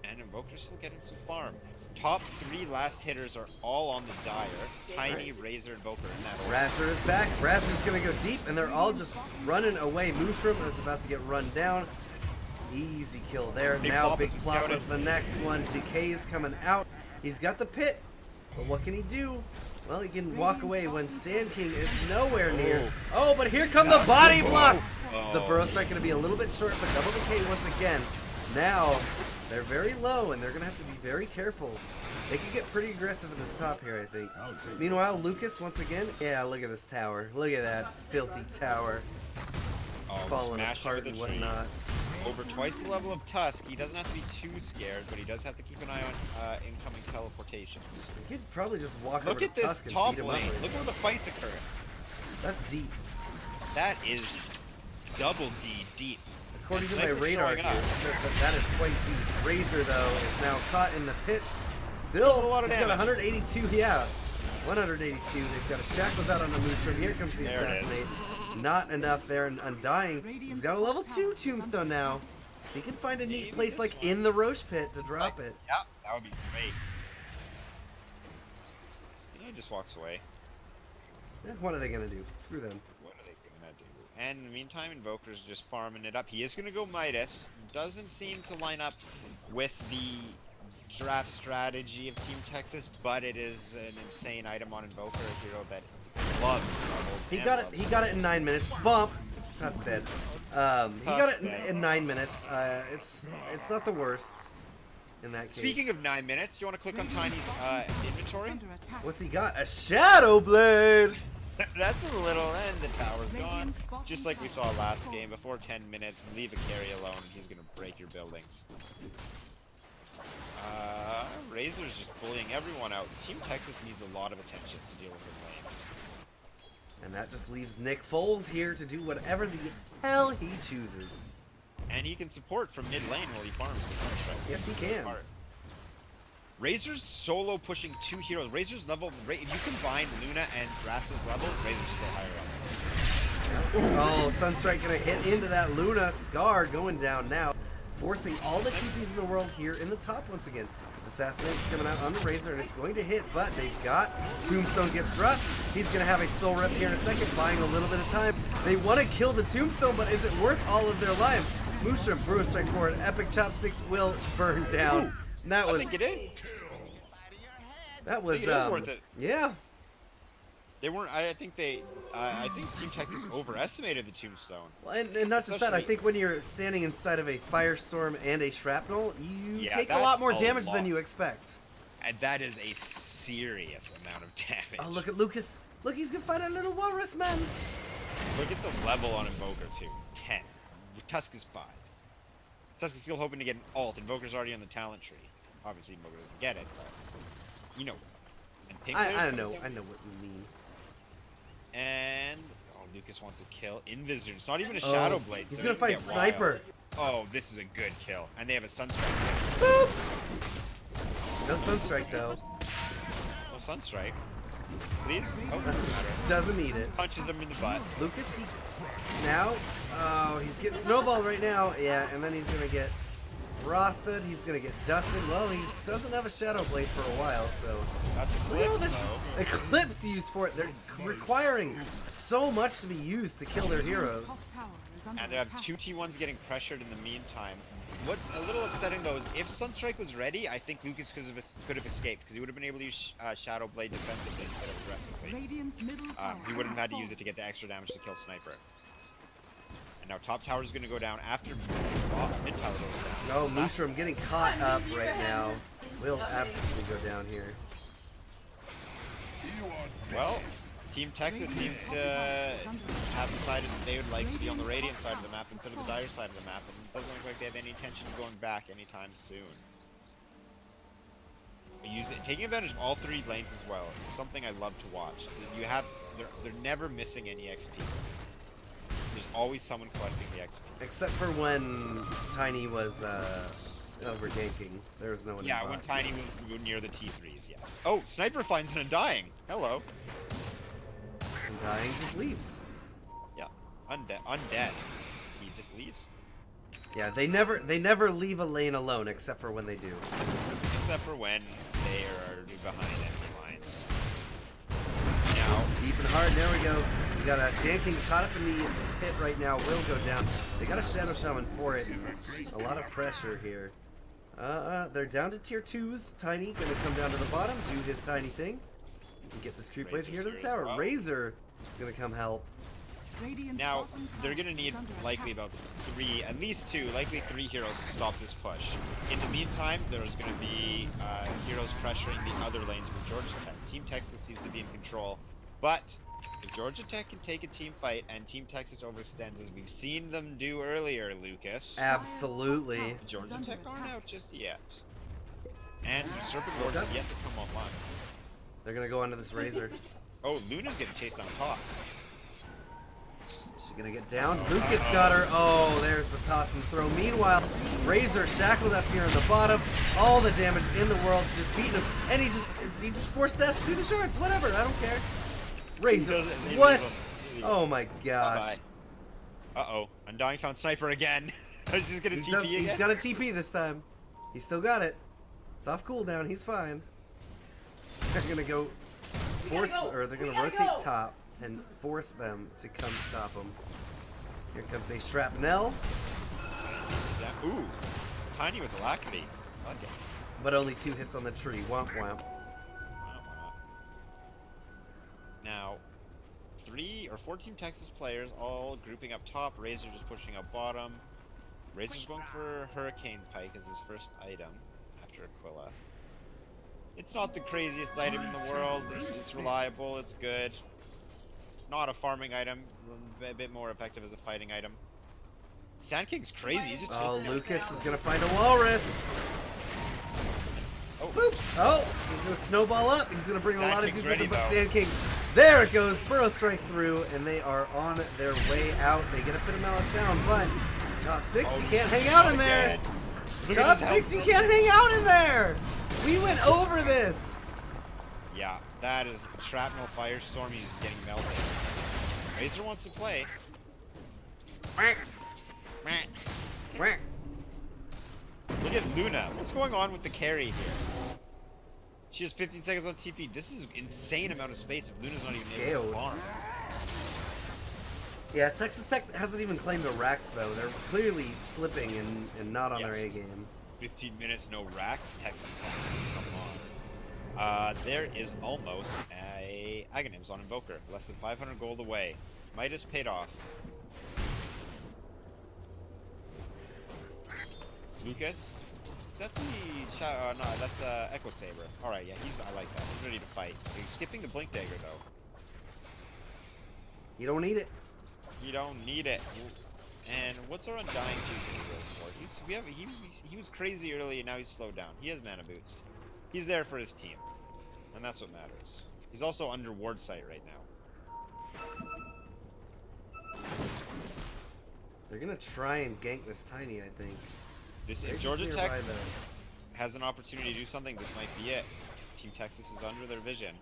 And Invoker's still getting some farm. Top 3 last hitters are all on the Dire. Tiny, Razor, Invoker in that order. Razor is back. Razor's gonna go deep, and they're all just running away. Mushroom is about to get run down. Easy kill there. Big Now Plop Big is Plop scouted. is the next one. Decay's coming out. He's got the pit, but what can he do? Well, he can walk away when Sand King is nowhere near. Oh, but here come the body block! The Burrow Strike going to be a little bit short, but double decay once again. Now, they're very low, and they're going to have to be very careful. They could get pretty aggressive in this top here, I think. Meanwhile, Lucas, once again, yeah, look at this tower. Look at that filthy tower. Oh, Falling smashing apart with and the tree. whatnot. Over twice the level of Tusk, he doesn't have to be too scared, but he does have to keep an eye on incoming teleportations. He could probably just walk Look over at to this Tusk and top beat him up. lane. Right Look now. where the fight's occurring. That's deep. That is double D deep. According And to my Sniper's radar showing here, up. it says that is quite deep. Razor, though, is now caught in the pit. Still, a lot of he's got damage. 182, yeah. 182. They've got a Shackles out on the Mushroom. Here comes the There it is. Assassinate. Not enough there, and Undying. He's got a level 2 Tombstone now. He can find a neat Maybe place this like one. in the Roche Pit to drop it. Yeah, that would be great. He just walks away. Yeah, what are they going to do? Screw them. What are they gonna do? And in the meantime, Invoker's just farming it up. He is gonna go Midas. Doesn't seem to line up with the draft strategy of Team Texas, but it is an insane item on Invoker, a hero that loves levels. He and got it. loves He got it in 9 minutes. Bump. Tusk dead. He got it dead. in 9 minutes. It's not the worst in that case. Speaking of 9 minutes, you want to click on Tiny's inventory? What's he got? A Shadow Blade. That's a little, and the tower's gone. Just like we saw last game, before 10 minutes, leave a carry alone, he's gonna break your buildings. Razor's just bullying everyone out. Team Texas needs a lot of attention to deal with their lanes. And that just leaves Nick Foles here to do whatever the hell he chooses. And he can support from mid lane while he farms with Sunstrike. Yes, he can. Razor's solo pushing 2 heroes. Razor's level, if you combine Luna and Rasta's level, Razor's still higher up. Oh, Sunstrike gonna hit into that Luna. Scar going down now, forcing all the TPs in the world here in the top once again. Assassinate's coming out on the Razor, and it's going to hit, but they've got Tombstone gets dropped. He's going to have a soul rep here in a second, buying a little bit of time. They want to kill the Tombstone, but is it worth all of their lives? Mushroom, Brew Strike forward, Epic Chopsticks will burn down. And that was, I think it is. that was, I think it is worth it. Yeah. They weren't, I think Team Texas overestimated the Tombstone. Well, and not just that, I Especially- think when you're standing inside of a Firestorm and a Shrapnel, you Yeah, take a that's lot more a damage lot. than you expect. And that is a serious amount of damage. Oh, look at Lucas. Look, he's gonna fight a little walrus man. Look at the level on Invoker too. 10. Tusk is 5. Tusk is still hoping to get an ult. Invoker's already on the talent tree. Obviously Invoker doesn't get it, but you know. And Pink I Bear's don't coming know. down. I know what you mean. And Lucas wants to kill Invisor. It's not even a Shadow Blade. He's so gonna he can fight get Sniper. wild. Oh, this is a good kill. And they have a Sunstrike. Boop. No Sunstrike though. No Sunstrike. Please? Oh, doesn't matter. Doesn't need it. Punches him in the butt. Lucas, he now. Oh, he's getting snowballed right now. Yeah, and then he's gonna get frosted. He's gonna get dusted. Well, he doesn't have a Shadow Blade for a while, so That's look at all Eclipse, this though. Eclipse used for it. They're requiring so much to be used to kill their heroes. Top tower is under And they have attack. 2 T1s getting pressured in the meantime. What's a little upsetting though is if Sunstrike was ready, I think Lucas could have escaped because he would have been able to use Shadow Blade defensively instead of aggressively. Radiant's middle tower He wouldn't have had to has use it to get the extra damage to kill Sniper. And now top tower is going to go down after mid tower goes down. Oh, Mushroom getting caught up right now. Will absolutely go down here. Well, Team Texas seems to have decided that they would like to be on the Radiant side of the map instead of the Dire side of the map, and it doesn't look like they have any intention of going back anytime soon. Taking advantage of all 3 lanes as well is something I love to watch. They're never missing any XP. There's always someone collecting the XP. Except for when Tiny was over ganking. There was no one. Yeah, in when bot. Tiny was near the T3s, yes. Oh, Sniper finds an Undying. Hello. And Dying just leaves. Yeah, undead. He just leaves. Yeah, they never leave a lane alone except for when they do. Except for when they are behind enemy lines. Now, Deep and hard. There we go. We got a Sand King caught up in the pit right now. Will go down. They got a Shadow Shaman for it. A lot of pressure here. They're down to tier 2s. Tiny gonna come down to the bottom, do his tiny thing, and get this creep wave Razor's here to the here as tower. well. Razor is gonna come help. Radiant's now bottom tower they're gonna need is under likely attack. about at least 2, likely 3 heroes to stop this push. In the meantime, there's gonna be heroes pressuring the other lanes with Georgia Tech. Team Texas seems to be in control, but if Georgia Tech can take a team fight and Team Texas overextends, as we've seen them do earlier, Lucas, Absolutely. Georgia under Tech aren't attack. out just yet. And Serpent Lords have yet to come online. They're gonna go under this Razor. Oh, Luna's getting chased on top. She's gonna get down. Lucas got her. Oh, there's the toss and throw. Meanwhile, Razor shackled up here in the bottom. All the damage in the world, just beating him, and he just forced us to do the shards. Whatever, I don't care. Razor, They what? leave him. They leave Oh my gosh. Bye-bye. Uh-oh. Undying found Sniper again. He's just gonna TP again. He's got a TP this time. He's still got it. It's off cooldown. He's fine. They're gonna go force, or they're gonna rotate top and force them to come stop him. Here comes a shrapnel, Yeah. Ooh. Tiny with Alacrity. I like it. but only 2 hits on the tree. Womp womp. Now, 3 or 4 Team Texas players all grouping up top. Razor just pushing up bottom. Razor's going for Hurricane Pike as his first item after Aquila. It's not the craziest item in the world. It's reliable. It's good. Not a farming item. A bit more effective as a fighting item. Sand King's crazy. He's just Oh, Lucas is gonna find a walrus. Oh. Boop. Oh, he's gonna snowball up. He's gonna bring a Sand lot of King's dudes with him, but ready, Sand King. There it goes. Burrow strike through, and they are on their way out. They get a bit of malice down, but Chopsticks, you can't hang out in there. Look at his Chopsticks, you health. can't hang out in there. We went over this. Yeah, that is Shrapnel Firestorm. He's getting melted. Razor wants to play. Look at Luna. What's going on with the carry here? She has 15 seconds on TP. This is an insane amount of space if Luna's not even able Scaled. to farm. Yeah, Texas Tech hasn't even claimed the racks though. They're clearly slipping and not on their A Yes. game. 15 minutes, no racks. Texas Tech. Come on. There is almost a Aghanims on Invoker. Less than 500 gold away. Midas paid off. Lucas? Is that the no, that's Echo Saber. Alright, yeah, I like that. He's ready to fight. He's skipping the Blink Dagger though. You don't need it. You don't need it. And what's our Undying choosing to go for? He was crazy early and now he's slowed down. He has mana boots. He's there for his team. And that's what matters. He's also under ward sight right now. They're gonna try and gank this Tiny, I think. If Grace is Georgia Tech nearby, though. has an opportunity to do something, this might be it. Team Texas is under their vision.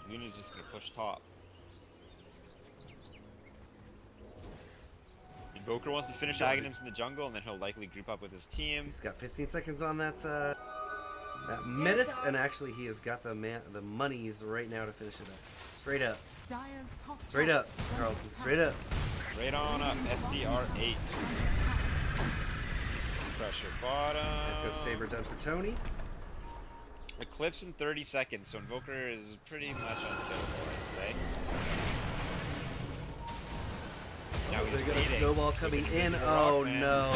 Luna's just gonna push top. Invoker wants to finish Aghanims in the jungle, and then he'll likely group up with his team. He's got 15 seconds on that Midas, and actually he has got the monies right now to finish it up. Straight up. Dire's top Straight tower up, is under Carlton. attack. Straight up. Straight on up. SDR8. Pressure bottom. Echo Saber done for Tony. Eclipse in 30 seconds, so Invoker is pretty much unkillable, I'd say. Now he's They're gonna waiting. snowball coming With in. Invisible Oh Rockman. no.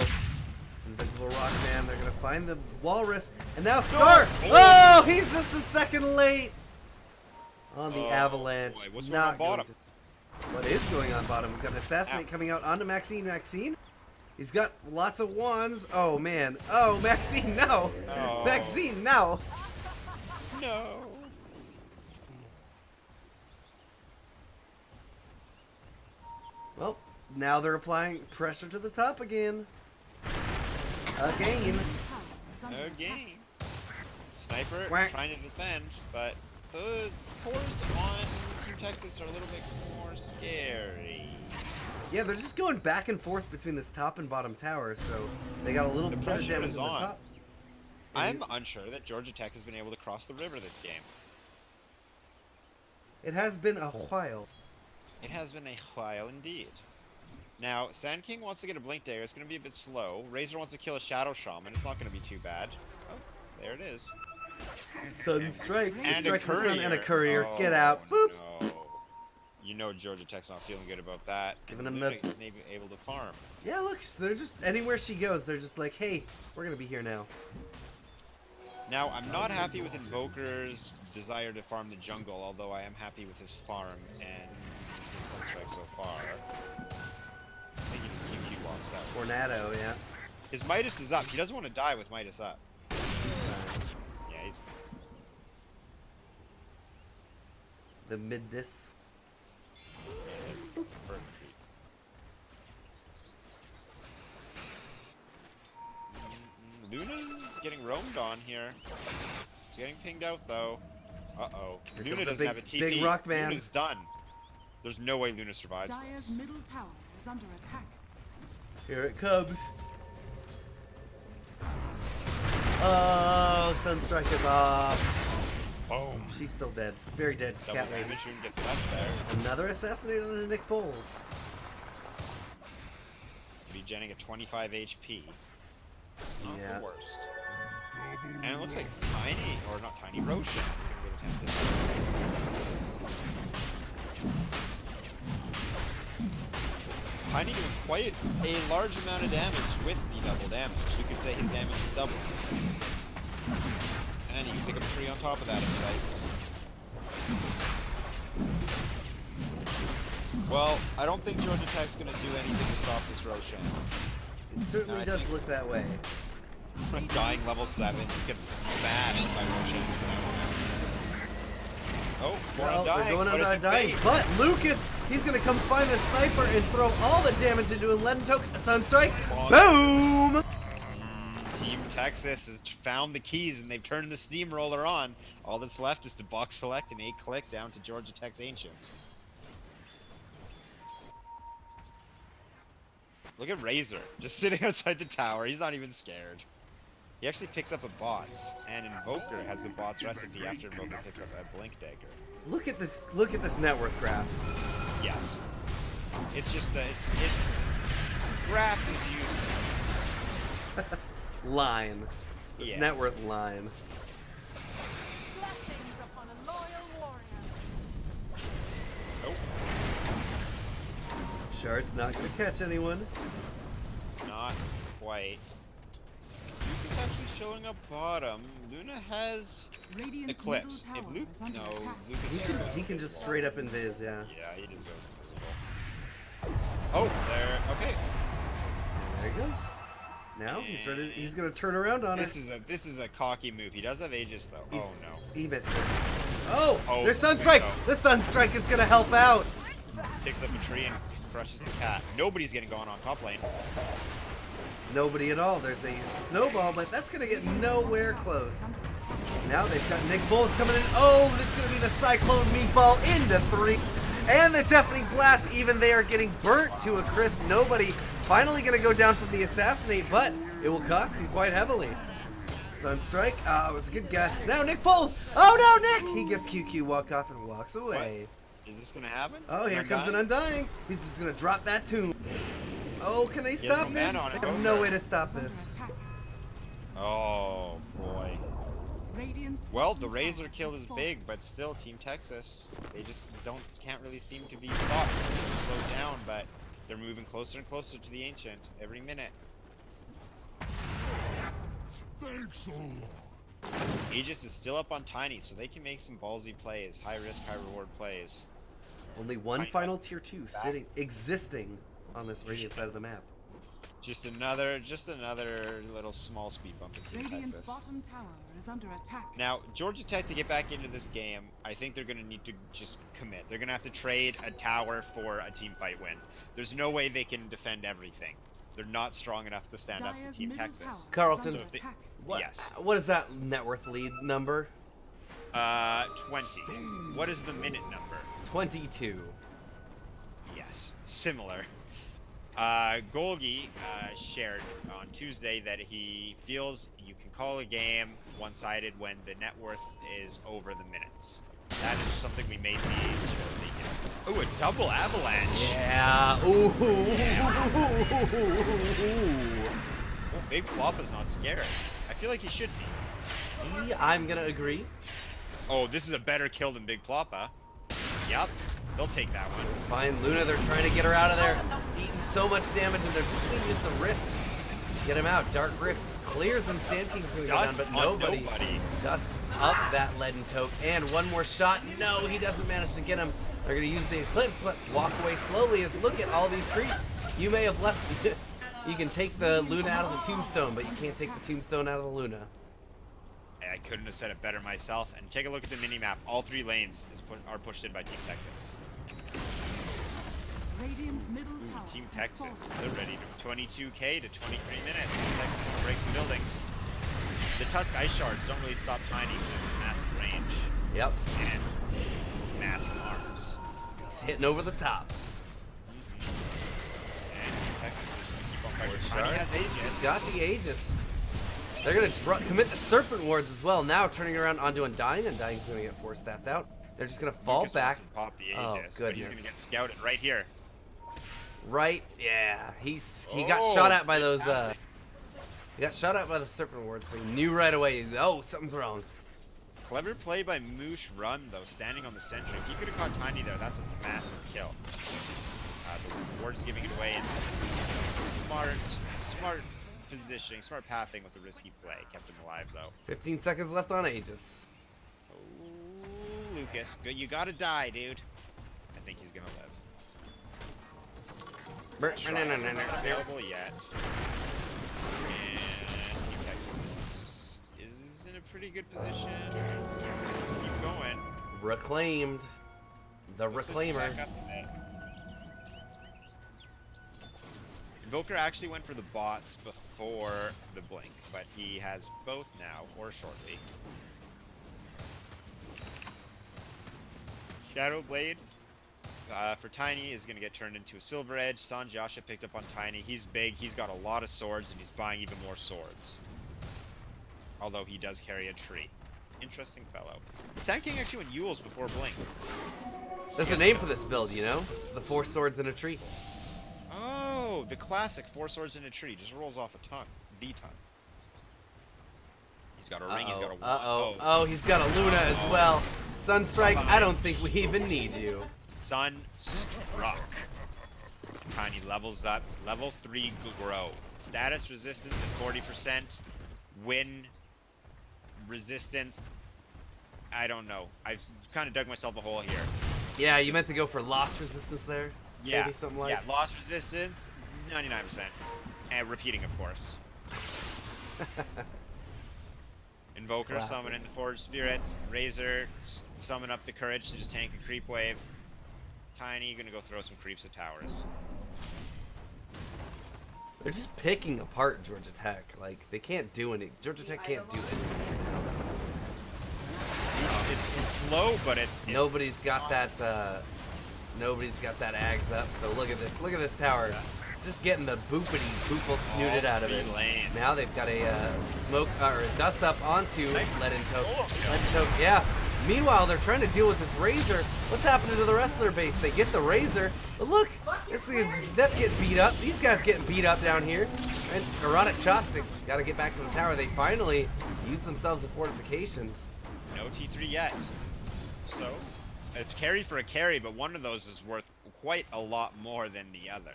Invisible Rockman. They're gonna find the walrus. And now Scar! Oh! Oh, he's just a second late on the Oh, avalanche. boy. What's Not going on bottom? What is going on bottom? We've got an assassinate coming out onto Maxine. Maxine? He's got lots of wands. Oh man. Oh, Maxine, no! Oh. Maxine, no! No. Well, now they're applying pressure to the top again. Again. Tower is under attack. Again. Sniper Quack. trying to defend, but the cores on Team Texas are a little bit more scary. Yeah, they're just going back and forth between this top and bottom tower, so they got a little The bit of pressure damage is on the on. top. I'm unsure that Georgia Tech has been able to cross the river this game. It has been a while. It has been a while indeed. Now, Sand King wants to get a Blink Dagger. It's going to be a bit slow. Razor wants to kill a Shadow Shaman. It's not going to be too bad. Oh, there it is. Sunstrike. And Strike a the sun courier. and a courier. Oh, Get out. Boop. No. You know Georgia Tech's not feeling good about that. Giving him Luna the- isn't even able to farm. Yeah, look, they're just anywhere she goes, they're just like, hey, we're gonna be here now. Now, I'm not happy with Invoker's desire to farm the jungle, although I am happy with his farm and his Sunstrike so far. I think he just QQ walks out. Tornado, yeah. His Midas is up. He doesn't want to die with Midas up. He's fine. Yeah, he's... The Midness. Luna's getting roamed on here. He's getting pinged out though. Uh-oh. Here Luna comes the doesn't big- have a TP. big rock man. Luna's done. There's no way Luna survives Dire's this. middle tower is under attack. Here it comes. Oh, Sunstrike is off. Boom. She's still dead. Very dead. Double Cat lady. damage and gets left there. Another assassinate on Nick Foles. Be genning at 25 HP. Not Yeah. the worst. And it looks like Tiny, or not Tiny, Roshan is going to get attempted. Tiny doing quite a large amount of damage with the double damage. You could say his damage is doubled. And you can pick up a tree on top of that if he likes. Well, I don't think Georgia Tech's going to do anything to stop this Roshan. It certainly No, I does think- look that way. Dying level 7, just gets smashed by Roshan. Oh, more Well, undying, they're going but on it's dying, bait. but Lucas, he's gonna come find the sniper and throw all the damage into a Lentok Sunstrike. Bonk. Boom! Team Texas has found the keys and they've turned the steamroller on. All that's left is to box select and 8-click down to Georgia Tech's Ancient. Look at Razor, just sitting outside the tower. He's not even scared. He actually picks up a bots, and Invoker has the bots recipe after Invoker picks up a Blink Dagger. Look at this! Look at this net worth graph. Yes. It's just it's graph is used. Line. This Yeah. net worth line. Blessings upon a loyal warrior. Nope, Shard's not gonna catch anyone. not quite. Luca's actually showing up bottom. Luna has Radiant's Eclipse. middle If tower Luke, is under no, attack. Lucas. He can just straight up invis, yeah. Yeah, he just goes invisible. Oh, there. Okay. There he goes. Now he's ready. He's gonna turn around on it. This is a cocky move. He does have Aegis though. He's- Oh no. He missed it. Oh! Oh, There's Sunstrike! no. The Sunstrike is gonna help out! Picks up a tree and crushes the cat. Nobody's getting going on top lane. Nobody at all. There's a snowball, but that's gonna get nowhere close. Now they've got Nick Bulls coming in. Oh, it's gonna be the Cyclone Meatball into 3. And the deafening blast, even they are getting burnt to a crisp. Nobody finally going to go down from the assassinate, but it will cost him quite heavily. Sunstrike, it was a good guess. Now Nick Foles. Oh no, Nick! He gets QQ walk off and walks away. What? Is this gonna happen? Oh, here comes an Undying. He's just gonna drop that tomb. Oh, can they stop this? On it. I have no way to stop this. Oh boy. Radiant's Well, bottom the Razor tower kill has is fallen. big, but still, Team Texas, they just can't really seem to be stopped. They're slowed down, but they're moving closer and closer to the Ancient every minute. Thanks a lot. Aegis is still up on Tiny, so they can make some ballsy plays, high risk, high reward plays. Only one Fine. final tier 2 existing on this Radiant side of the map. Just another little small speed bump in Team Radiant's Texas. bottom tower is under attack. Now, Georgia Tech, to get back into this game, I think they're going to need to just commit. They're going to have to trade a tower for a team fight win. There's no way they can defend everything. They're not strong enough to stand up to Dire's Team middle Texas. tower Carlton. is So under if they- attack. What? Yes. What is that net worth lead number? 20. What is the minute number? 22. Yes, similar. Golgi shared on Tuesday that he feels you can call a game one-sided when the net worth is over the minutes. That is something we may see shortly. Ooh, a double avalanche! Yeah. Ooh. Oh, Big Floppa's not scared. I feel like he should be. Yeah, I'm gonna agree. Oh, this is a better kill than Big Ploppa. Yup, they'll take that one. Fine, Luna, they're trying to get her out of there. Eating so much damage, and they're just gonna use the Rift. Get him out. Dark Rift clears him. Sand King's gonna go down, Dust but on nobody. Dust up that leaden toke. And one more shot. No, he doesn't manage to get him. They're gonna use the Eclipse, but walk away slowly as look at all these creeps. You may have left. You can take the Luna out of the Tombstone, but you can't take the Tombstone out of the Luna. I couldn't have said it better myself. And take a look at the mini-map. All three lanes are pushed in by Team Texas. Radiant's middle tower Team has Texas, fallen. they're ready to 22k to 23 minutes. Texas will break some buildings. The Tusk Ice Shards don't really stop Tiny with massive range Yep. and massive arms. He's hitting over the top. And Team Texas is going to keep on pressuring. Shards. Tiny has He's Aegis. got the Aegis. They're gonna commit the Serpent Wards as well. Now turning around onto Undying. Undying's gonna get force staffed out. They're just gonna fall Lucas back. wants to pop the Oh, Aegis, but he's goodness. going to get scouted right here. Right, yeah. He got shot at by those. He got shot at by the Serpent Wards, so he knew right away. Oh, something's wrong. Clever play by Moosh Run, though, standing on the sentry. If he could have caught Tiny there, that's a massive kill. The Ward's giving it away, and smart positioning, smart pathing with a risky play. Kept him alive, though. 15 seconds left on Aegis. Oh, Lucas, good. You gotta die, dude. I think he's gonna live. Shrine is not available yet. And Team Texas is in a pretty good position. Keep going. Reclaimed. The Looks like Reclaimer. back up a bit. Invoker actually went for the bots before the blink, but he has both now, or shortly. Shadow Blade for Tiny is going to get turned into a Silver Edge. Sanjasha picked up on Tiny. He's big, he's got a lot of swords, and he's buying even more swords. Although he does carry a tree. Interesting fellow. Sand King actually went Yules before blink. There's a name for this build, you know? It's the 4 swords in a tree. Oh, the classic 4 swords in a tree. Just rolls off a tongue. The tongue. He's got a ring, he's got a wand. Oh, he's got a Luna as well. Sunstrike, I don't think we even need you. Sunstruck. Tiny levels up. Level 3 grow. Status resistance at 40%. Win resistance. I don't know. I've kind of dug myself a hole here. Yeah, you meant to go for lost resistance there? Yeah. Maybe something like. Yeah, lost resistance, 99%. And repeating, of course. Invoker, Classic. summon in the Forged Spirits. Razor, summon up the courage to just tank a creep wave. Tiny, gonna go throw some creeps at towers. They're just picking apart Georgia Tech. Like, they can't do any. Georgia Tech can't do anything. It's slow, but it's Nobody's got that Nobody's got that Ags up, so look at this. Look at this tower. It's just getting the boopity boople snooted out of it. Now they've got a smoke or a dust up onto Leaden Toke. Yeah. Meanwhile, they're trying to deal with this Razor. What's happening to the rest of their base? They get the Razor, but look, that's getting beat up. These guys getting beat up down here. And Erotic Chopsticks got to get back to the tower. They finally use themselves a fortification. No T3 yet. So, it's carry for a carry, but one of those is worth quite a lot more than the other.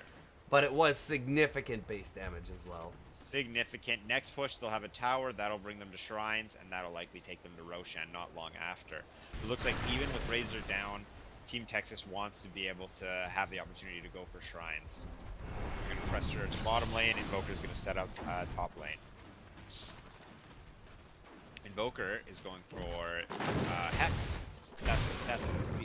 But it was significant base damage as well. Significant. Next push, they'll have a tower. That'll bring them to Shrines, and that'll likely take them to Roshan not long after. It looks like even with Razor down, Team Texas wants to be able to have the opportunity to go for Shrines. They're going to press her to bottom lane. Invoker's going to set up top lane. Invoker is going for Hex. That's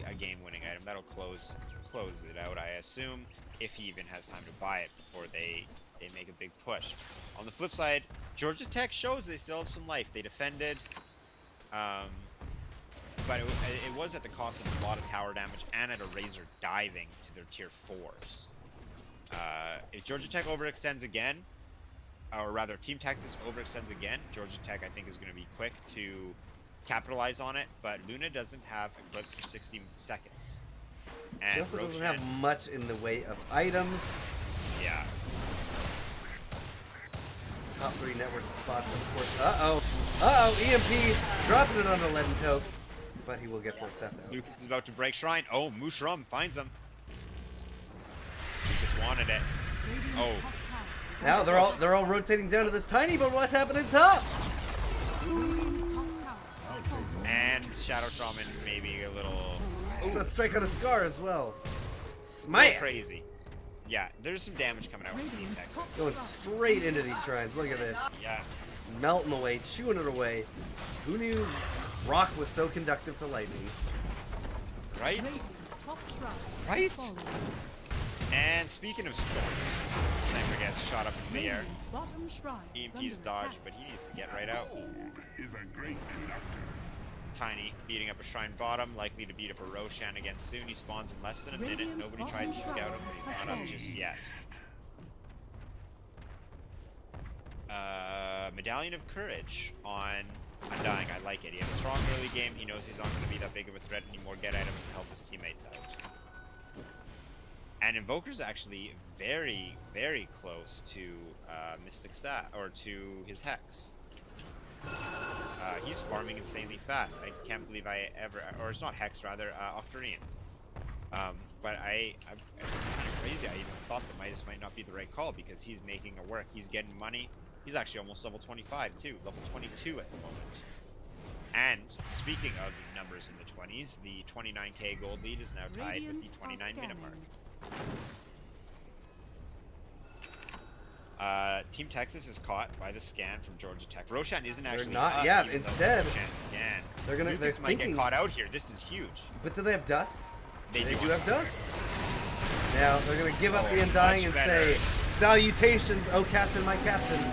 a game-winning item. That'll close it out, I assume, if he even has time to buy it before they make a big push. On the flip side, Georgia Tech shows they still have some life. They defended, but it was at the cost of a lot of tower damage and at a Razor diving to their tier 4s. If Georgia Tech overextends again, or rather Team Texas overextends again, Georgia Tech I think is going to be quick to capitalize on it, but Luna doesn't have Eclipse for 60 seconds. And She also Roshan, doesn't have much in the way of items. yeah. Top 3 network spots, of course. Uh-oh, EMP dropping it on the Leaden Toke, but he will get forced out though. Lucas is about to break Shrine. Oh, Mushroom finds him. Lucas wanted it. Oh. Radiant's top tower is Now under they're all rotating down to this tiny, but what's happening top? Radiant's top tower is falling. And Shadow Shaman maybe a little So strike on a scar as well. little Smite! crazy. Yeah, there's some damage coming out from Team Radiant's top Texas. Going straight into these shrines. Look at this. Yeah. Melting away, chewing it away. Who knew rock was so conductive to lightning? Right? Radiant's top shrine Right? is falling. And speaking of storms, Sniper gets shot up in the air. Radiant's bottom shrine is EMP's under dodge, attack. but he needs to get right out. Is a great conductor. Tiny beating up a Shrine bottom, likely to beat up a Roshan again soon. He spawns in less than a minute. Radiant's Nobody bottom tries to scout him, shrine but he's has not up fallen. just yet. Medallion of Courage on Undying. I like it. He has a strong early game. He knows he's not going to be that big of a threat anymore. Get items to help his teammates out. And Invoker's actually very, very close to Mystic Stat, or to his Hex. He's farming insanely fast. I can't believe I ever, or it's not Hex, rather, Octarine. But it was kind of crazy. I even thought that Midas might not be the right call because he's making it work. He's getting money. He's actually almost level 25 too, level 22 at the moment. And speaking of numbers in the 20s, the 29k gold lead is now tied with the 29 minute mark. Team Texas is caught by the scan from Georgia Tech. Roshan isn't actually not, up, yeah, even though instead, Roshan scan. they're Lucas might thinking- get caught out here. This is huge. But do they have dust? They do have dust. Now they're gonna give up the much Undying and better. say, "Salutations, oh captain, my captain."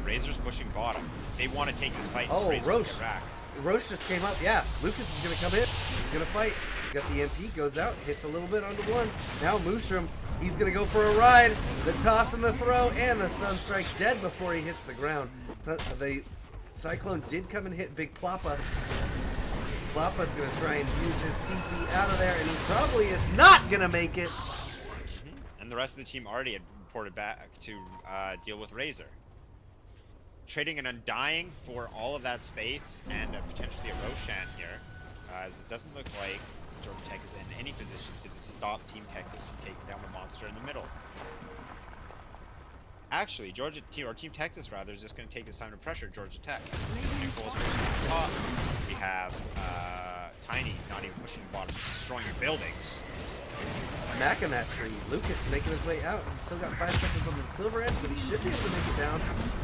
Razor's pushing bottom. They want to take this fight. Oh, so Razor Roche. can get racked. Roche just came up. Yeah, Lucas is gonna come in. He's gonna fight. Got the MP, goes out, hits a little bit onto one. Now Mushroom, he's gonna go for a ride. The toss and the throw, and the Sunstrike dead before he hits the ground. The Cyclone did come and hit Big Plappa. Plappa's gonna try and use his TP out of there, and he probably is not gonna make it. And the rest of the team already had reported back to deal with Razor. Trading an Undying for all of that space and potentially a Roshan here, as it doesn't look like Georgia Tech is in any position to stop Team Texas from taking down the monster in the middle. Actually, Team Texas rather is just going to take this time to pressure Georgia Tech. Radiant's Nicole's bottom pushing to the top. We have Tiny not even pushing the bottom, just destroying the buildings. Smacking that tree. Lucas making his way out. He's still got 5 seconds on the silver edge, but he should be able to make it down.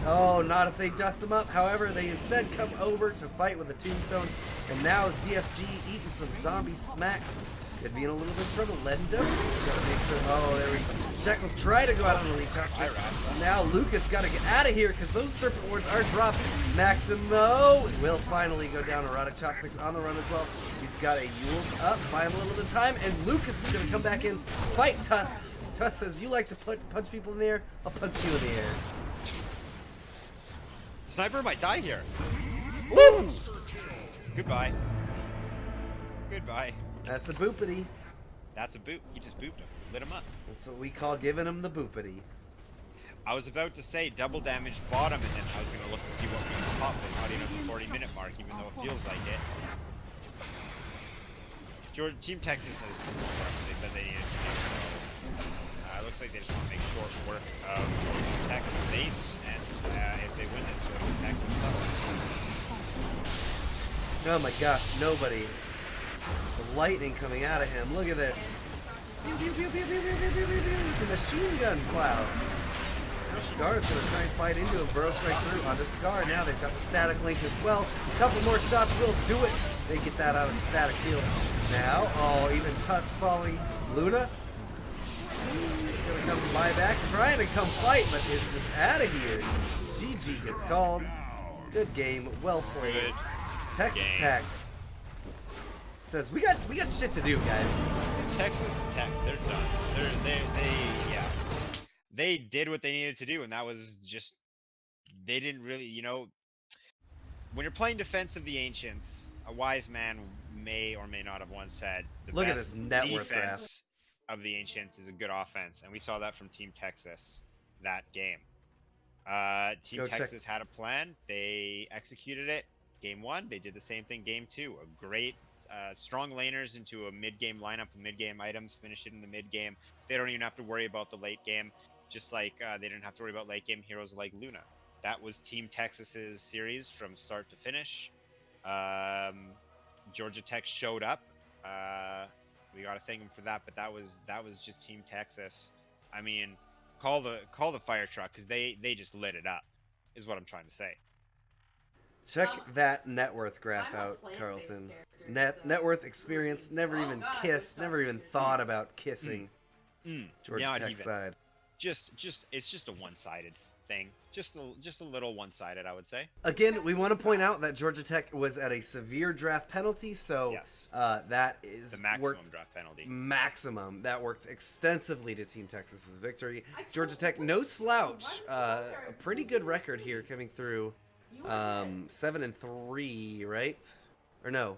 Oh, not if they dust him up. However, they instead come over to fight with a tombstone. And now ZSG eating some zombie smacks. Could be in a little bit of trouble. Leaden Toke. He's got to make sure. Oh, there we go. Shackles try to go out on the lead chop. Now Lucas got to get out of here because those Serpent Wards are dropped. Maximo will finally go down. Erotic Chopsticks on the run as well. He's got a Yule's up, buy him a little bit of time, and Lucas is going to come back in, fight Tusk. Tusk says, you like to punch people in the air? I'll punch you in the air. Sniper might die here. Woo! Goodbye. Goodbye. That's a boopity. That's a boop. He just booped him. Lit him up. That's what we call giving him the boopity. I was about to say double damage bottom, and then I was going to look to see what moves top, but not even at the 40-minute mark, even though it feels like it. Team Texas has some more work they said they needed to do, so it looks like they just want to make short work of Georgia Tech's base, and if they win, then Georgia Tech themselves. Oh my gosh, nobody. The lightning coming out of him. Look at this. Pew, pew, pew, pew, pew, pew, pew, pew, pew, pew. It's a machine gun cloud. Now Scar's going to try and fight into a burrow strike through onto Scar. Now they've got the static link as well. A couple more shots will do it. They get that out of the static field. Now, even Tusk falling. Luna. Going to come fly back, trying to come fight, but is just out of here. GG gets called. Good game, well played. Good Texas game. Tech says we got shit to do, guys. Texas Tech, they're done. They did what they needed to do, and that was just, they didn't really, when you're playing Defense of the Ancients, a wise man may or may not have once said, the Look at best this net worth defense of the Ancients is a good offense, and we saw that from Team Texas that game. Team Texas had a plan, they executed it. Game 1, they did the same thing. Game 2, a great strong laners into a mid-game lineup of mid-game items, finish it in the mid-game. They don't even have to worry about the late game, just like they didn't have to worry about late-game heroes like Luna. That was Team Texas's series from start to finish. Georgia Tech showed up. We got to thank them for that, but that was just Team Texas. I mean, call the fire truck, because they just lit it up, is what I'm trying to say. Check that net worth graph out, Carlton. Net worth experience, never even kissed, never even thought about kissing. Georgia Tech side. It's just a one-sided thing. Just a little one-sided, I would say. Again, we want to point out that Georgia Tech was at a severe draft penalty, so yes. That is the maximum draft penalty. Maximum. That worked extensively to Team Texas's victory. Georgia Tech, no slouch. A pretty good record here coming through. 7-3, right? Or no?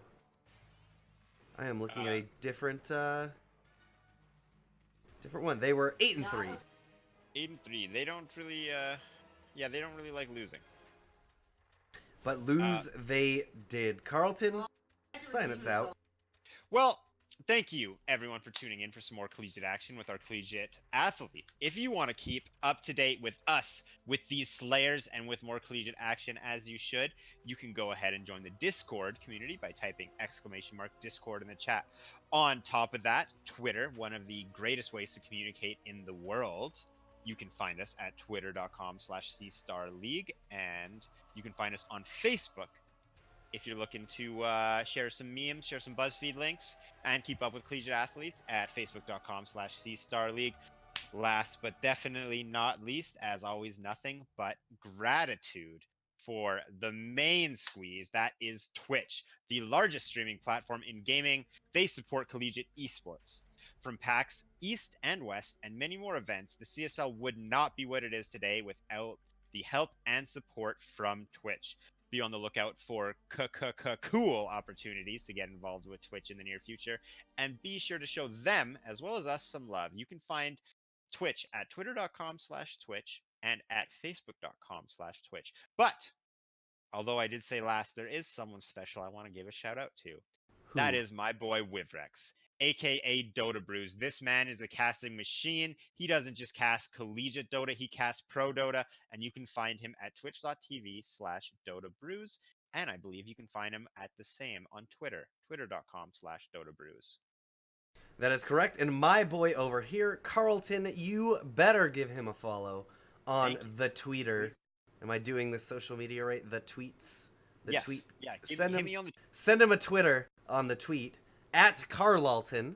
I am looking at a different one. They were 8-3. 8-3. They don't really, they don't really like losing. But lose they did. Carlton, sign us out. Well, thank you, everyone, for tuning in for some more collegiate action with our collegiate athletes. If you want to keep up to date with us, with these Slayers, and with more collegiate action, as you should, you can go ahead and join the Discord community by typing !Discord in the chat. On top of that, Twitter, one of the greatest ways to communicate in the world. You can find us at twitter.com/CStarLeague, and you can find us on Facebook if you're looking to share some memes, share some BuzzFeed links, and keep up with collegiate athletes at facebook.com/CStarLeague. Last but definitely not least, as always, nothing but gratitude for the main squeeze, that is Twitch, the largest streaming platform in gaming. They support collegiate esports. From PAX East and West and many more events, the CSL would not be what it is today without the help and support from Twitch. Be on the lookout for cool opportunities to get involved with Twitch in the near future, and be sure to show them, as well as us, some love. You can find Twitch at twitter.com/Twitch and at facebook.com/Twitch. But, although I did say last, there is someone special I want to give a shout out to. Who? That is my boy Wivrex, aka Dota Brews. This man is a casting machine. He doesn't just cast collegiate Dota, he casts pro Dota, and you can find him at twitch.tv/Dota Brews, and I believe you can find him at the same on Twitter, twitter.com/Dota Brews. That is correct. And my boy over here, Carlton, you better give him a follow on the Tweeter. Am I doing the social media right? The tweets? The yes. tweet. Yeah, Send me on the... Send him a Twitter on the tweet at Carlalton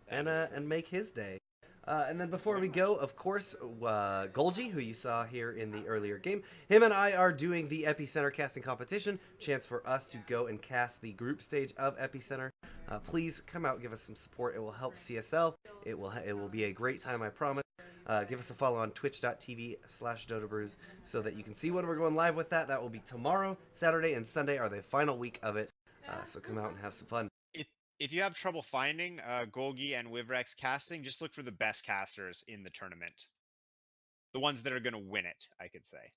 and make his day. And then before we go, of course, Golgi, who you saw here in the earlier game, him and I are doing the Epicenter casting competition. Chance for us to go and cast the group stage of Epicenter. Please come out, give us some support. It will help CSL. It will be a great time, I promise. Give us a follow on twitch.tv/DotaBrews so that you can see when we're going live with that. That will be tomorrow, Saturday, and Sunday are the final week of it. So come out and have some fun. If you have trouble finding Golgi and Wivrex casting, just look for the best casters in the tournament. The ones that are going to win it, I could say.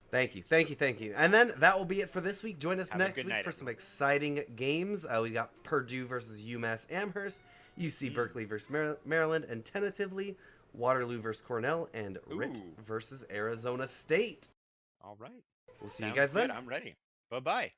Thank you, thank you, thank you. And then that will be it for this week. Join us next week night, for some exciting games. We got Purdue versus UMass Amherst, UC Berkeley versus Maryland, and tentatively Waterloo versus Cornell, and RIT versus Arizona State. All right. We'll see you guys then. I'm ready. Bye-bye.